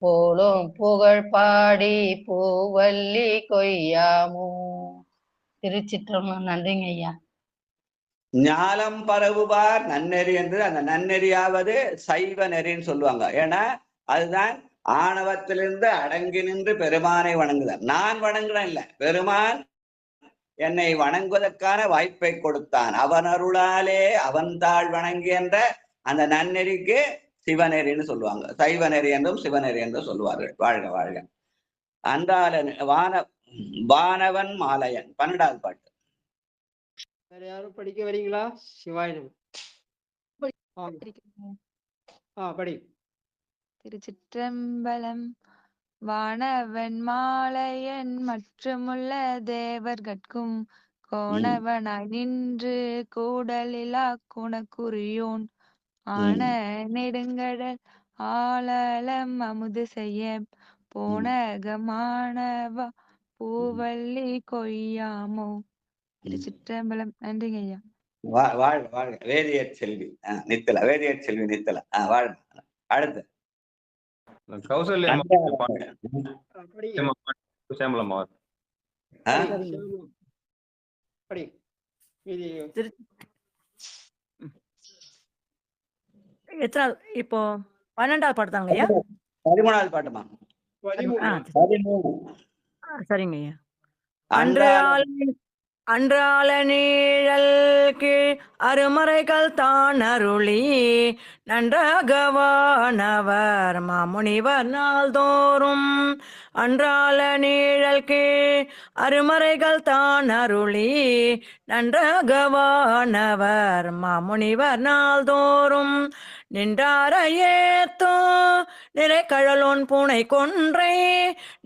போலும் புகழ் பாடி பூவல்லி கொய்யாமோ. திருச்சிற்றம்பலம். நன்றிங்க ஐயா. ஞாலம் பரவுவார் நன்னெறி என்று, அந்த நன்னெறியாவது சைவ நெறின்னு சொல்லுவாங்க. ஏன்னா அதுதான் ஆணவத்திலிருந்து அடங்கி நின்று பெருமானை வணங்குதல். நான் வணங்குறேன் இல்ல, பெருமான் என்னை வணங்குவதற்கான வாய்ப்பை கொடுத்தான். அவன் அருளாலே அவன் தாழ் வணங்கி என்ற அந்த நன்னெறிக்கு சிவநெறின்னு சொல்லுவாங்க. சைவ நெறி என்றும் சிவநெறி என்றும் சொல்லுவார்கள். வாழ்க வாழ்க. அன்றால வானவன் மாலையன் 12வது பாட்டு. வேற யாரும் படிக்க வரீங்களா? சிவாய நம. படி. திருச்சிற்றம்பலம். வானவன் மாலையன் மற்றுமுள்ள தேவர்கட்கும் கோணவனாய் நின்று கூடலிலா குணக்குரியோன் ஆன நெடுங்கடல் ஆழலம் அமுது செய்ய போனகமானவா பூவல்லி கொய்யாமோ. திருச்சிற்றம்பலம். நன்றிங்க ஐயா. வாழ்க வாழ்க. வேதியற் செல்வி நித்தல, வேதியற் செல்வி நித்தல. வாழ்க. அடுத்து கௌசல்யா இப்போ 12வது பாட்டு தாங்க ஐயா. 13வது பாட்டுமா? சரிங்க ஐயா. அன்றால நீழல் கீழ் அருமறைகள் தான் அருளி நன்றாகவானவர் மாமுனிவர் நாள்தோறும் அன்றால நீழல் கீழ் அருமறைகள் தான் அருளி நன்றாகவானவர் மாமுனிவர் நாள்தோறும் நின்றாரையேத்தோ நிறை கழலோன் பூனை கொன்றை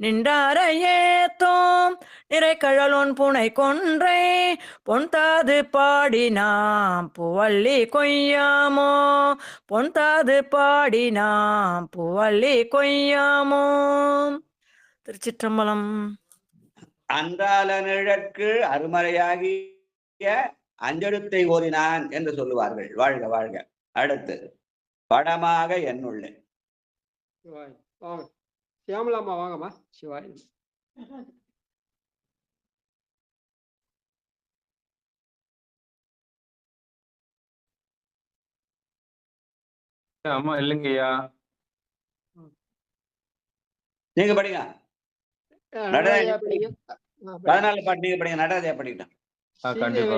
நின்றாரையேத்தோ நிறை கழலோன் பூனை கொன்றை பொன்தாது பாடினாம் பூவல்லி கொய்யாமோ பொன்தாது பாடினாம் பூவல்லி கொய்யாமோ. திருச்சிற்றம்பலம். அன்றால நிழற்கு அருமறையாகிய அஞ்செழுத்தை ஓதினான் என்று சொல்லுவார்கள். வாழ்க வாழ்க. அடுத்து படமாக என்னுள்ளே. சியாமலாமா வாங்கம்மா. சிவாய். அம்மா இல்லைங்கய்யா. நீங்க படிங்க. 14 பாட்டு நீங்க படிங்க. நடராஜா படிக்கிட்டேன். கண்டிப்பா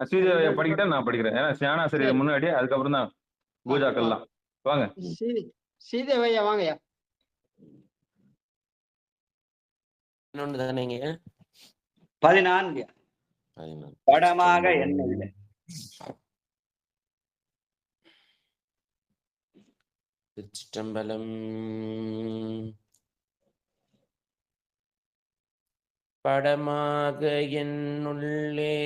ஸ்ரீதேவியா படிக்கிட்டா நான் படிக்கிறேன். ஏன்னா ஞானாசிரியர் முன்னாடி, அதுக்கப்புறம் தான் பூஜாக்கள்லாம். வாங்க ஸ்ரீதேவையா வாங்கய்யா. தானேங்க? 14 படமாக என்னுள்ள. திருச்சிற்றம்பலம். படமாக என்னுள்ளே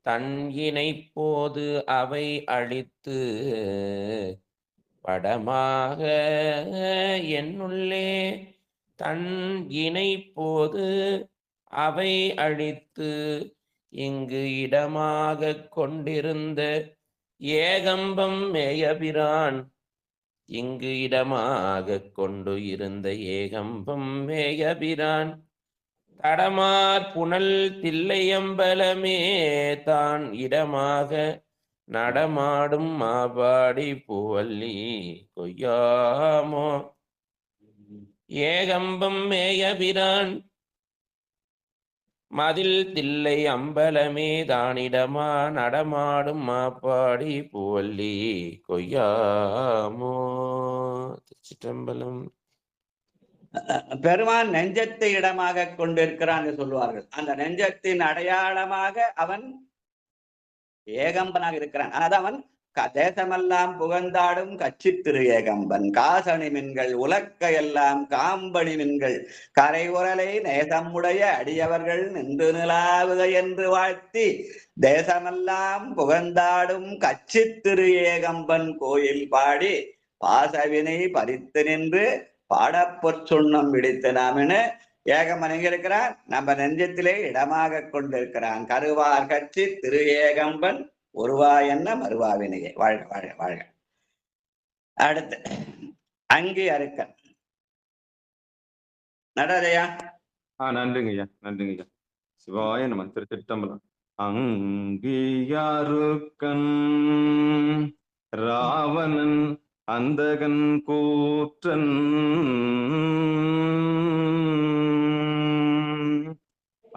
தன் இணைப்போது அவை அழித்து, படமாக என்னுள்ளே தன் இணைப்போது அவை அழித்து, இங்கு இடமாக கொண்டிருந்த ஏகம்பம் மேயபிரான், இங்கு இடமாக கொண்டு இருந்த ஏகம்பம் மேயபிரான், தடமார் புனல் தில்லையம்பலமே தான் இடமாக நடமாடும் மாபாடி பூவல்லி கொய்யாமோ. ஏகம்பம் மேயபிரான் மதில் தில்லை அம்பலமே தானிடமா நடமாடும் மாப்பாடி பூவல்லி கொய்யாமோ. திருச்சிற்றம்பலம். பெருமான் நெஞ்சத்தை இடமாக கொண்டிருக்கிறான் என்று சொல்லுவார்கள். அந்த நெஞ்சத்தின் அடையாளமாக அவன் ஏகம்பனாக இருக்கிறான். அதான் அவன் தேசமெல்லாம் புகழ்ந்தாடும் கட்சி திரு ஏகம்பன், காசணி மின்கள் உலக்க எல்லாம் காம்பணி மின்கள், கரை உரலை நேசமுடைய அடியவர்கள் நின்று நிலாவுக என்று வாழ்த்தி, தேசமெல்லாம் புகழ்ந்தாடும் கட்சி திரு ஏகம்பன் கோயில் பாடி, பாசவினை பறித்து நின்று பாடப்பொற் சுண்ணம் விடுத்து நாமென ஏகம்பன் எங்க இருக்கிறான்? நம்ம நெஞ்சத்திலே இடமாக கொண்டிருக்கிறான். கருவார் கட்சி திரு ஏகம்பன் ஒருவா என்ன மறுவாவினையே. வாழ்க வாழ்க வாழ்க. அடுத்து அங்கி அறுக்கன் நடரையா. நன்றிங்க ஐயா, நன்றிங்க ஐயா. சிவாய நம. திருச்சிற்றம்பலம். அங்கியாருக்கன் ராவணன் அந்தகன் கூற்றன்,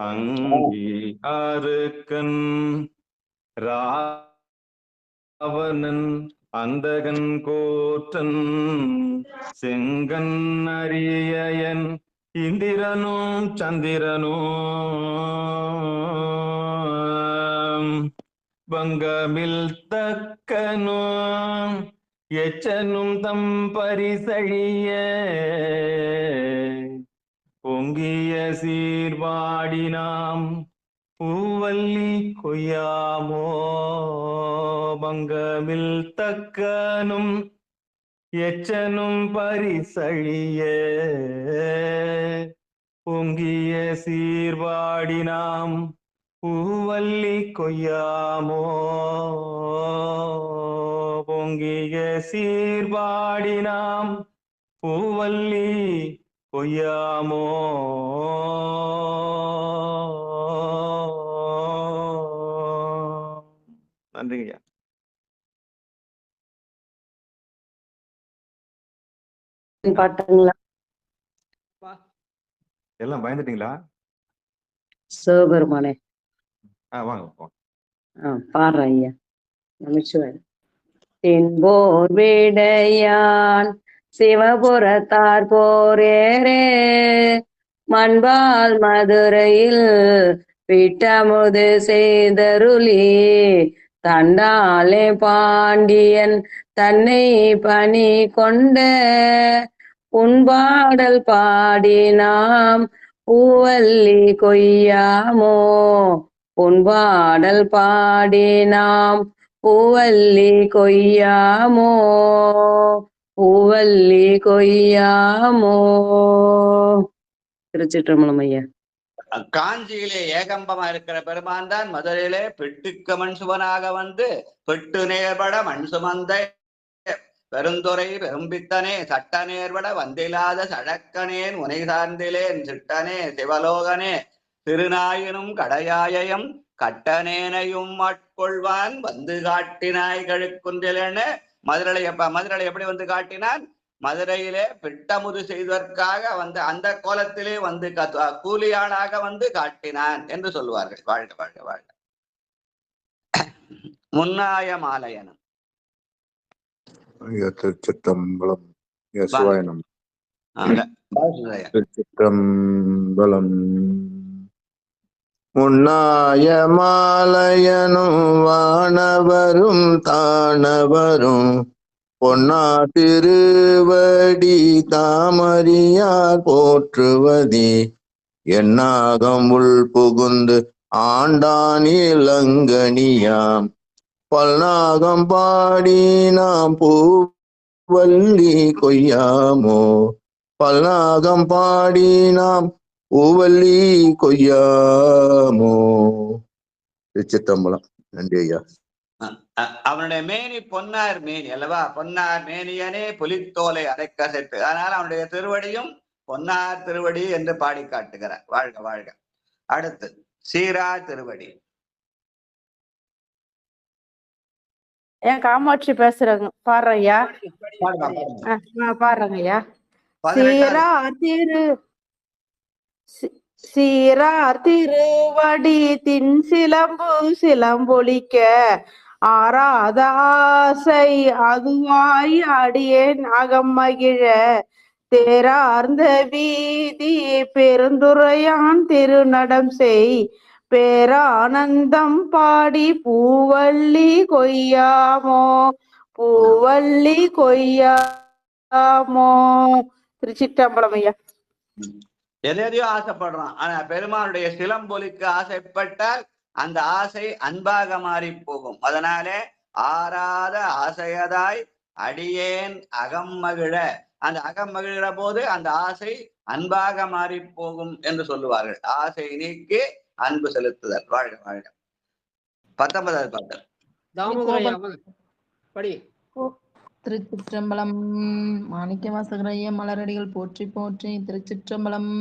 அங்கி அறுக்கன் ராவணன் அந்தகன் கூற்றன், செங்கன் அரியன் இந்திரனும் சந்திரனும், பங்கமில் தக்கனும் எச்சனும் தம் பரிசழிய, பொங்கிய சீர்வாடினாம் பூவல்லி கொய்யாமோ. பங்கமில் தக்கனும் எச்சனும் பரிசழிய, பொங்கிய சீர்வாடினாம் பூவல்லி கொய்யாமோ. பொங்கிய சீர்வாடினாம் பூவல்லி கொய்யாமோ. நன்றிங்கய்யா. பாட்டுங்களா? எல்லாம் பயந்துட்டீங்களா? சிவபெருமானே வாங்க. பாடுறேன் ஐயா. நமச்சிவாய். தென்போர் விடையான் சிவபுரத்தார் போரேரே, மண்பால் மதுரையில் விட்டமுது செய்தருளி, தண்டாலே பாண்டியன் தன்னை பணி கொண்ட, உண்பாடல் பாடி நாம் பூவல்லி கொய்யாமோ. உண்பாடல் பாடி நாம் பூவல்லி கொய்யாமோ. பூவல்லி கொய்யாமோ. திருச்சிற்றம்பலம் ஐயா. காஞ்சியிலே ஏகம்பமா இருக்கிற பெருமான் தான் மதுரையிலே பெட்டுக்க மண் சுவனாக வந்து, பெட்டு நேர்பட மண் சுமந்த பெருந்துரை பெரும்பித்தனே, சட்ட நேர்பட வந்திலாத சழக்கனேன் உனை சார்ந்திலேன், சிட்டனே சிவலோகனே திருநாயினும் கடையாயம் கட்டனேனையும் ஆட்கொள்வான் வந்து காட்டினாய் கழுக்குன்றிலென. மதுரையில எப்படி வந்து காட்டினான்? மதுரையிலே பிட்டமுது செய்வதற்காக வந்து அந்த கோலத்திலே வந்து கூலியாளாக வந்து காட்டினான் என்று சொல்லுவார்கள். வாழ்க வாழ்க வாழ்க. முன்னாய மாலையனும் திருச்சிற்றம்பலம். சிவாய நம. திருச்சிற்றம்பலம். முன்னாய மாலையனும் வானவரும் தானவரும் பொன்னா திருவடி தாமறியார் போற்றுவதே என்னாகம் உள் புகுந்து ஆண்டான் இளங்கனியாம் பல்நாகம் பாடி நாம் பூவல்லி கொய்யாமோ பல்நாகம் பாடி நாம் பூவல்லி கொய்யாமோ. திருச்சிற்றம்பலம். நன்றி ஐயா. அவனுடைய மேனி பொன்னார் மேனி அல்லவா? பொன்னார் மேனியனே புலித்தோலை அரைக்கசைத்து. அதனால அவனுடைய திருவடியும் பொன்னார் திருவடி என்று பாடி காட்டுகிறார். வாழ்க வாழ்க. அடுத்து சீரா திருவடி. ஏன் காமாட்சி பேசுறேங்க, பாடுறேன் ஐயா. பாடுறேங்க ஐயா. சீரார் திருவடி தின் சிலம்பு சிலம்பொலிக்க ஆராத ஆசை அதுவாய் அடியேன் அகம் மகிழ தேரார்ந்த வீதி பெருந்துரையான் திருநடம் செய் பேரானந்தம் பாடி பூவல்லி கொய்யாமோ பூவல்லி கொய்யாமோ. திருச்சிற்றம்பலம் ஐயா. எதையோ ஆசைப்படுறான். ஆனா பெருமானுடைய சிலம்பொலிக்கு ஆசைப்பட்டால் அந்த ஆசை அன்பாக மாறி போகும். அதனாலே ஆறாத ஆசையதாய் அடியேன் அகம் மகிழ, அந்த அகம் மகிழ்கிற போது அந்த ஆசை அன்பாக மாறி போகும் என்று சொல்லுவார்கள். ஆசை நீக்கி அன்பு செலுத்துதல். வாழ்க வாழ்க. 19வது பாட்டு. திருச்சிற்றம்பலம். மாணிக்க வாசகரைய மலரடிகள் போற்றி போற்றி. திருச்சிற்றம்பலம்.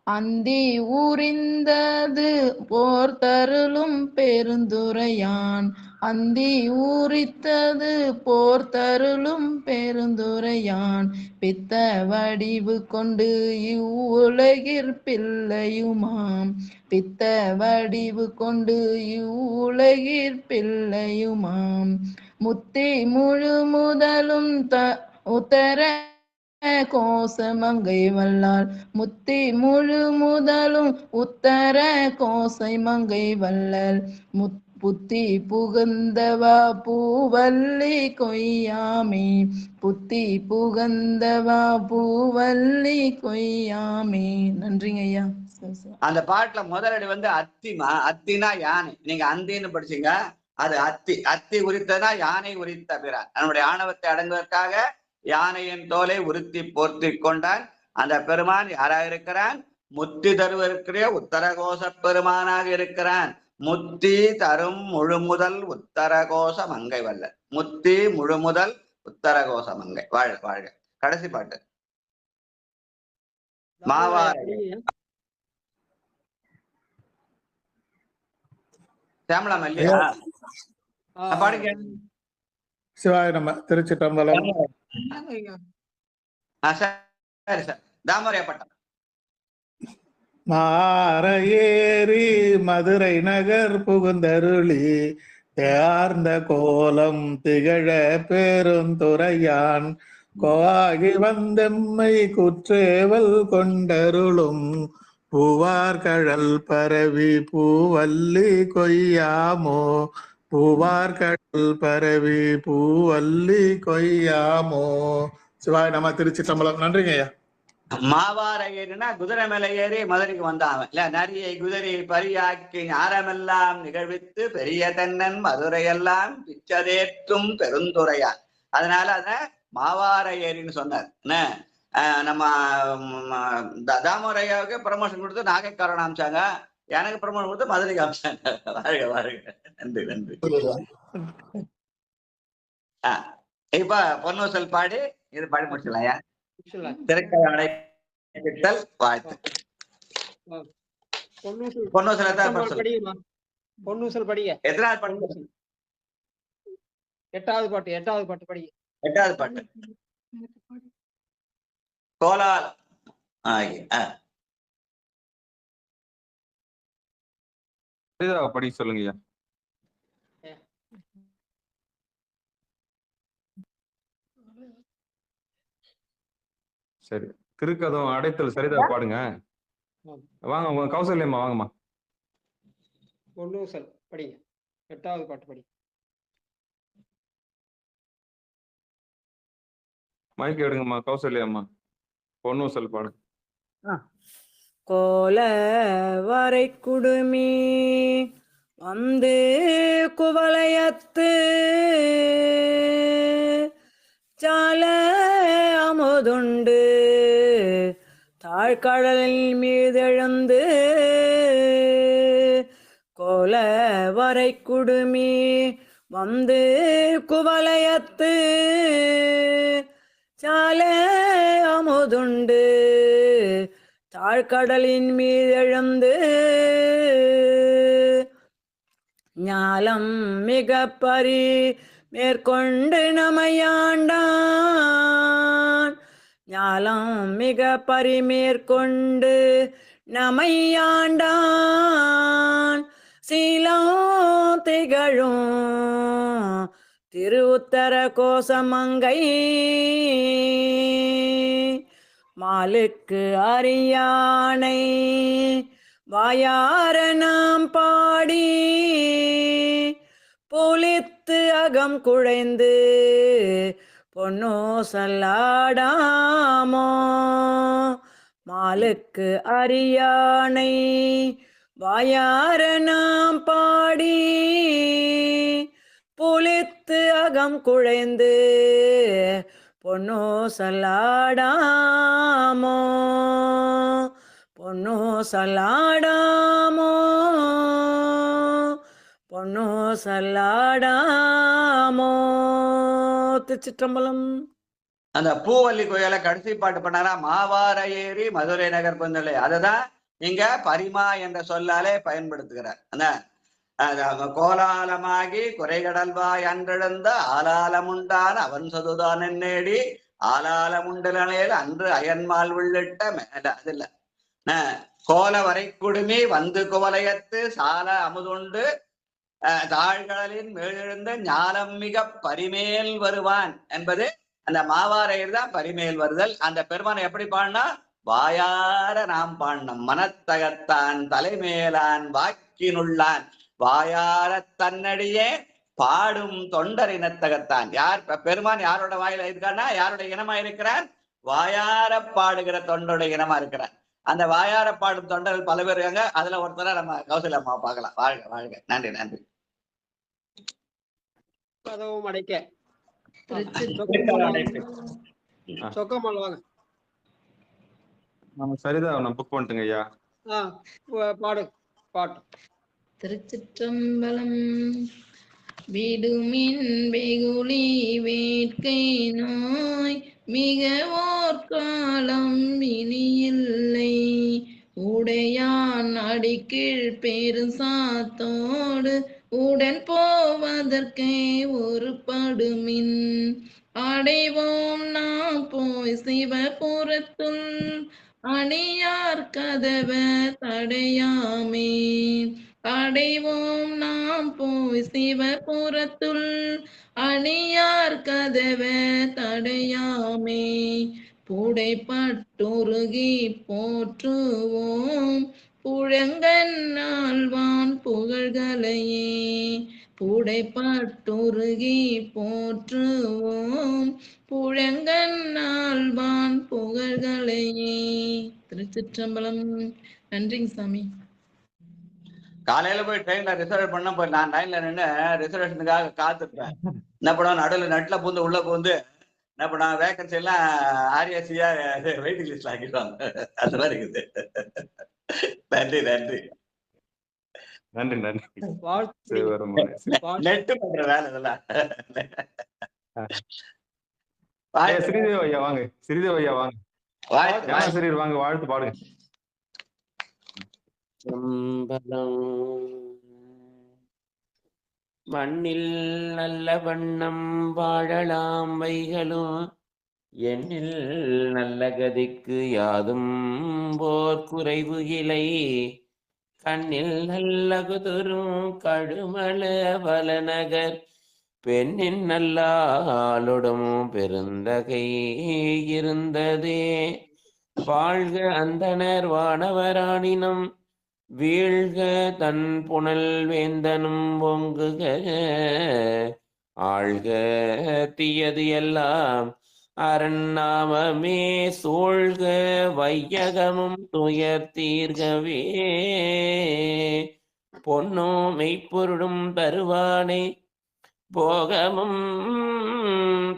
அந்தி ஊரிந்தது போர் தருளும் பெருந்துரையான் அந்தி ஊரித்தது போர் தருளும் பெருந்துரையான் பித்த வடிவு கொண்டு இவ்வுலகிற் பிள்ளையுமாம் பித்த வடிவு கொண்டு இவ்வுலகிற் பிள்ளையுமாம் முத்தி முழு முதலும் உத்தர கோசமங்கை வல்லால் முத்தி முழு முதலும் உத்தர கோசை மங்கை வல்லல் புத்தி புகுந்தவா பூவல்லி கொய்யாமே புத்தி புகுந்தவா பூவல்லி கொய்யாமே. நன்றிங்க ஐயா. அந்த பாட்டுல முதலடி அத்திமா. அத்தினா யானை. நீங்க அந்தின்னு படிச்சீங்க, அது அத்தி. அத்தி உரித்தனா யானை உரித்த பிறான். நம்முடைய ஆணவத்தை அடங்குவதற்காக யானையின் தோலை உறுத்தி போர்த்தி கொண்டான். அந்த பெருமான் யாராக இருக்கிறான்? முத்தி தருவதற்குரிய உத்தரகோச பெருமானாக இருக்கிறான். முத்தி தரும் முழுமுதல் உத்தரகோச மங்கை வல்ல. முத்தி முழுமுதல் உத்தரகோச மங்கை. வாழ்க வாழ்க. கடைசி பாட்டு மாவாரை. சாமலாம் இல்லையா? பாடுங்க. சிவாய நம்ம. திருச்சிற்றம்பலம். சரி சார். தாமரையா பட்டம். மாற ஏறி மதுரை நகர் புகுந்தருளி தேர்ந்த கோலம் திகழ பெருந்துரையான் கோகி வந்தெம்மை குற்றேவல் கொண்டருளும் பூவார் கழல் பரவி பூவல்லி கொய்யாமோ பூவார் கடல் பரவி பூவல்லி கொய்யாமோ. சிவாய் நம்ம. திருச்சிற்றம்பலம். நன்றிங்க ஐயா. மாவார ஏறினா குதிரை மேல ஏறி மதுரைக்கு வந்தான். இல்ல நரியை குதிரை பரியாக்கி ஞாரமெல்லாம் நிகழ்வித்து பெரிய தென்னன் மதுரையெல்லாம் பிச்சதேற்றும் பெருந்துரையான். அதனால அத மாவார ஏரின்னு சொன்னார். நம்ம தாமரையாவுக்கு ப்ரமோஷன் கொடுத்து நாகைக்காரன் அமிச்சாங்க, எனக்கு ப்ரமோஷன் கொடுத்து மதுரைக்கு அமிச்சாங்க. வாழ்க வாழ்க. நன்றி நன்றி. இப்ப பொன்னூசல் பாடி இது பாடி முடிச்சலாம். திரைக்கதை வாழ்த்து. பொன்னூசல் படிங்க. எத்தனாவது பாட்டு? 8வது பாட்டு. 8வது பாட்டு படிங்க. 8வது பாட்டு கோலால். படி சொல்லுங்க. சரி. திருக்கதம் அடைத்தல் சரிதா பாடுங்க. வாங்க உங்க கௌசல்யம்மா வாங்கம்மா. பொன்னூசல் படிங்க, 8வது பாட்டு படி. மைக் எடுங்கம்மா கௌசல்யம்மா, பொன்னூசல் பாடு. கோல வரை குடுமி வந்து குவளையத்து சால அமுதுண்டு தாழ்கடலில் மீதெழுந்து கோல வரை குடுமி வந்து குவளையத்து சால அமுதுண்டு தாழ்கடலின் மீதெழுந்து ஞாலம் மிக பரி மேற்கொண்டு நமையாண்டான் ஞாலம் மிக பரி மேற்கொண்டு நமையாண்டான் சீலம் திகழும் திருவுத்தர கோசமங்கை மாலுக்கு அறியானை வாயார நாம் பாடி புலித்து அகம் குழைந்து பொன்னோ சல்லாடாமோ மாலுக்கு அறியானை வாயார நாம் பாடி புலித்து அகம் குழைந்து பொன்னோ சல்லாடாமோ பொன்னோ சல்லாடாமோ பொன்னோ சல்லாடாமோ. திருச்சிற்றம்பலம். அந்த பூவல்லி கோயில கடைசி பாட்டு பண்ணாரா, மாவார ஏரி மதுரை நகர் பந்தலை. அததான் இங்க பரிமா என்ற சொல்லாலே பயன்படுத்துகிறார். அந்த கோலாலமாகி குறைகடல்வாய் அன்றெழுந்த ஆலாலமுண்டான அவன் சதுதான் நேடி ஆலாலமுண்டலில் அன்று அயன்மால் உள்ளிட்ட மேல அது இல்ல கோல வரை குடுமி வந்து குவலையத்து சால அமுதுண்டு தாழ்கடலின் மேலெழுந்த ஞானம் மிக பரிமேல் வருவான் என்பது அந்த மாவாரையர் தான் பரிமேல் வருதல். அந்த பெருமானை எப்படி பாடினா, வாயார நாம் பாடினோம். மனத்தகத்தான் தலைமேலான் வாக்கினுள்ளான் வாயார தன்னடியே பாடும் தொண்டர் இனத்தகத்தான். யார் பெருமான் யாரோட வாயில இருக்கான்னா, யாரோட இனமா இருக்கிறான்? வாயார பாடுகிற தொண்டோட இனமா இருக்கிறான். அந்த வாயார பாடும் தொண்டர்கள் பல பேர் இருக்காங்க. அதுல ஒருத்தர நம்ம கௌசல்யம்மா பார்க்கலாம். வாழ்க வாழ்க. நன்றி நன்றி. கதவும் அடைக்க சொக்கம்மாள் வாங்க. சரிதா நான் புக் பண்ணிட்டுங்க ஐயா. பாடு பாட்டு. திருச்சிற்றம்பலம். விடுமின் வெகுளி வேட்கை நோய் மிக ஓர் காலம் இனியில்லை உடையான் அடிக்கீழ் பெருசாத்தோடு உடன் போவதற்கே ஒரு படுமின் அடைவோம் நாம் போய் சிவபுரத்துள் அணியார் கதவ தடையாமே அடைவோம் நாம் போய் சிவபுரத்துள் அணியார் கதவ தடையாமே புடைப்பட்டுருகி போற்றுவோம் புழங்கன்னாழ்வான் புகழ்களையே புடைப்பட்டுருகி போற்றுவோம் புழங்கன்னாழ்வான் புகழ்களையே. திருச்சிற்றம்பலம். நன்றிங்க சாமி. காலையில போய் ட்ரெயின்ல ரிசர்வ் பண்ண போய் நான் லைன்ல நின்று ரிசர்வேஷனுக்காக காத்துருப்பேன். என்ன பண்ணுவோம், நடுவில் நெட்ல பூந்து உள்ள பூந்து என்ன பண்ணுவாங்க, வேகன்சி எல்லாம் ஆர்எஸ்சியா வெயிட்டிங் லிஸ்ட்ல ஆக்கிடுவாங்க. அது மாதிரி இருக்குது. நன்றி நன்றி நன்றி நன்றி. நெட்டு பண்ற வேலை இதெல்லாம். ஸ்ரீதேவ் ஐயா வாங்க. ஸ்ரீதேவ் ஐயா வாங்க. ஞானசரீர் வாங்க, வாழ்த்து பாடுங்க. மண்ணில் நல்ல வண்ணம் வாழலாம் வைகளும் எண்ணில் நல்ல கதிக்கு யாதும் போர் குறைவு இலை கண்ணில் நல்ல குதிரும் கடுமல வலநகர் பெண்ணின் நல்லாளுடும் பெருந்தகை இருந்ததே வாழ்க அந்தணர் வானவராணினம் வீழ்க தன் புனல் வேந்தனும் ஒங்குக ஆழ்க தீயது எல்லாம் அரண்நாமமே சூழ்க வையகமும் துயர் தீர்கவே பொன்னும் மெய்ப்பொருளும் தருவானே போகமும்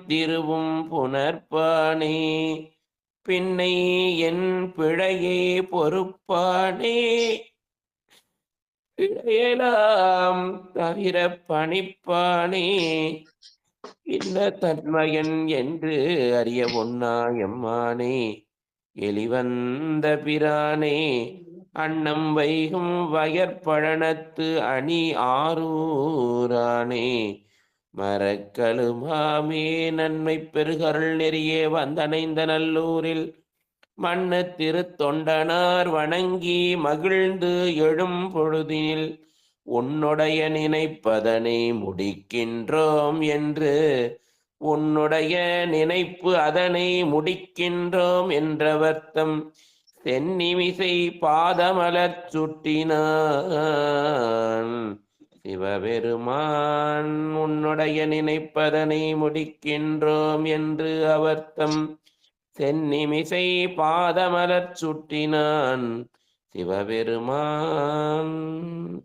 திருவும் புனர்ப்பானே பின்னை என் பிழையே பொறுப்பானே பிழையெல்லாம் தவிர பணிப்பானே இன்ன தன்மையன் என்று அறிய ஒண்ணா எம்மானே எளிவந்த பிரானே அன்னம் வைகும் வயற்பழனத்து அணி ஆரூரானே மரக்கழுமாமே நன்மை பெருகருள் நெறியே வந்தணைந்த நல்லூரில் மண்ணு திருத்தொண்டனார் வணங்கி மகிழ்ந்து எழும் பொழுதினில் உன்னுடைய நினைப்பதனை முடிக்கின்றோம் என்று உன்னுடைய நினைப்பு அதனை முடிக்கின்றோம் என்றவர்த்தம் சென்னிமிசை பாதமலர் சுட்டினான் சிவபெருமான் உன்னுடைய நினைப்பதனை முடிக்கின்றோம் என்று அவர்த்தம் சென்னிமிசை பாதமலர் சுட்டினான் சிவபெருமான்.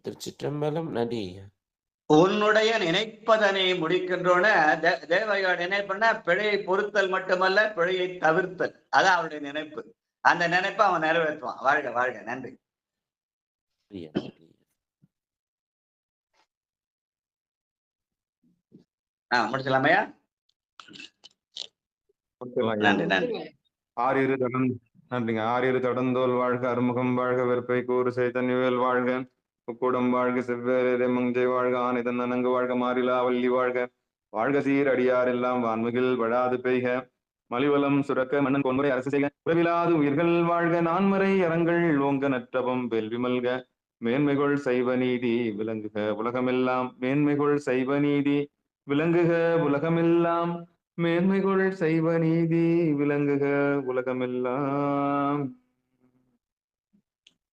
திருச்சிற்றம்பலம். நன்றி. உன்னுடைய நினைப்பதனை முடிக்கின்றோன தேவையோட நினைப்புன்னா பிழையை பொறுத்தல் மட்டுமல்ல, பிழையை தவிர்த்தல். அதான் அவருடைய நினைப்பு. அந்த நினைப்பை அவன் நிறைவேற்றுவான். வாழ்க வாழ்க. நன்றி. முடிச்சலாமையா? நன்றி நன்றி. நன்றிங்க. ஆறிரு தொடர்ந்தோல் வாழ்க, அறுமுகம் வாழ்க, வெறுப்பை கூறு செய்தன்யுவேல் வாழ்க, கூடம் வாழ்க, செவ்வேறு மங்கை வாழ்க, ஆனிதன் அனங்கு வாழ்க, மாறிலா வள்ளி வாழ்க, வாழ்க சீர் அடியார் எல்லாம் வான்மிகில் வழாது பெய்க, மலிவலம் சுரக்க மன்னன் கொன்முறை அரசு செய்க, உறவிலாது உயிர்கள் வாழ்க, நான்மறை அறங்கள் ஓங்க, நற்றபம் வேள்வி மல்க, மேன்மைகள் சைவ நீதி விளங்குக உலகமெல்லாம், மேன்மைகள் சைவ நீதி விளங்குக உலகமெல்லாம், மேன்மைகள் சைவ நீதி விளங்குக உலகமெல்லாம்.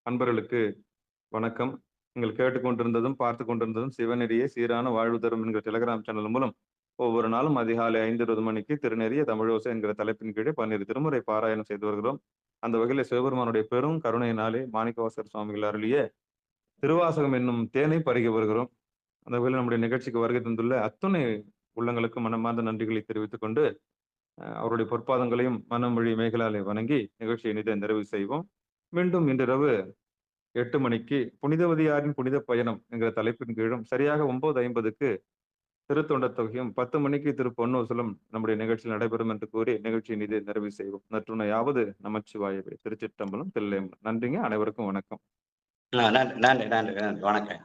அன்பர்களுக்கு வணக்கம். நீங்கள் கேட்டுக்கொண்டிருந்ததும் பார்த்து கொண்டிருந்ததும் சிவநெறியே சீரான வாழ்வு தரும் என்கிற டெலிகிராம் சேனல் மூலம் ஒவ்வொரு நாளும் அதிகாலை 5:20 மணிக்கு திருநெறிய தமிழோசை என்கிற தலைப்பின் கீழே 12 திருமுறை பாராயணம் செய்து வருகிறோம். அந்த வகையில் சிவபெருமானுடைய பெரும் கருணையினாலே மாணிக்கவாசகர் சுவாமிகள் அருளிய திருவாசகம் என்னும் தேனை பருகி வருகிறோம். அந்த வகையில் நம்முடைய நிகழ்ச்சிக்கு வருகை தந்துள்ள அத்துணை உள்ளங்களுக்கு மனமார்ந்த நன்றிகளை தெரிவித்துக் கொண்டு அவருடைய பொற்பாதங்களையும் மனம் வழி மேகலாலை வணங்கி நிகழ்ச்சியை இனிதை நிறைவு செய்வோம். மீண்டும் இன்றிரவு 8 மணிக்கு புனிதவதியாரின் புனித பயணம் என்கிற தலைப்பின் கீழும் சரியாக 9:50க்கு திருத்தொண்டர் தொகையும் 10 மணிக்கு திரு பொன்னூசலும் நம்முடைய நிகழ்ச்சியில் நடைபெறும் என்று கூறி நிகழ்ச்சியை இனிதை நிறைவு செய்வோம். நற்றுணையாவது நமச்சிவாயவே. திருச்சிற்றம்பலம், தில்லையம்பலம். நன்றிங்க. அனைவருக்கும் வணக்கம். நன்றி நன்றி நன்றி நன்றி. வணக்கம்.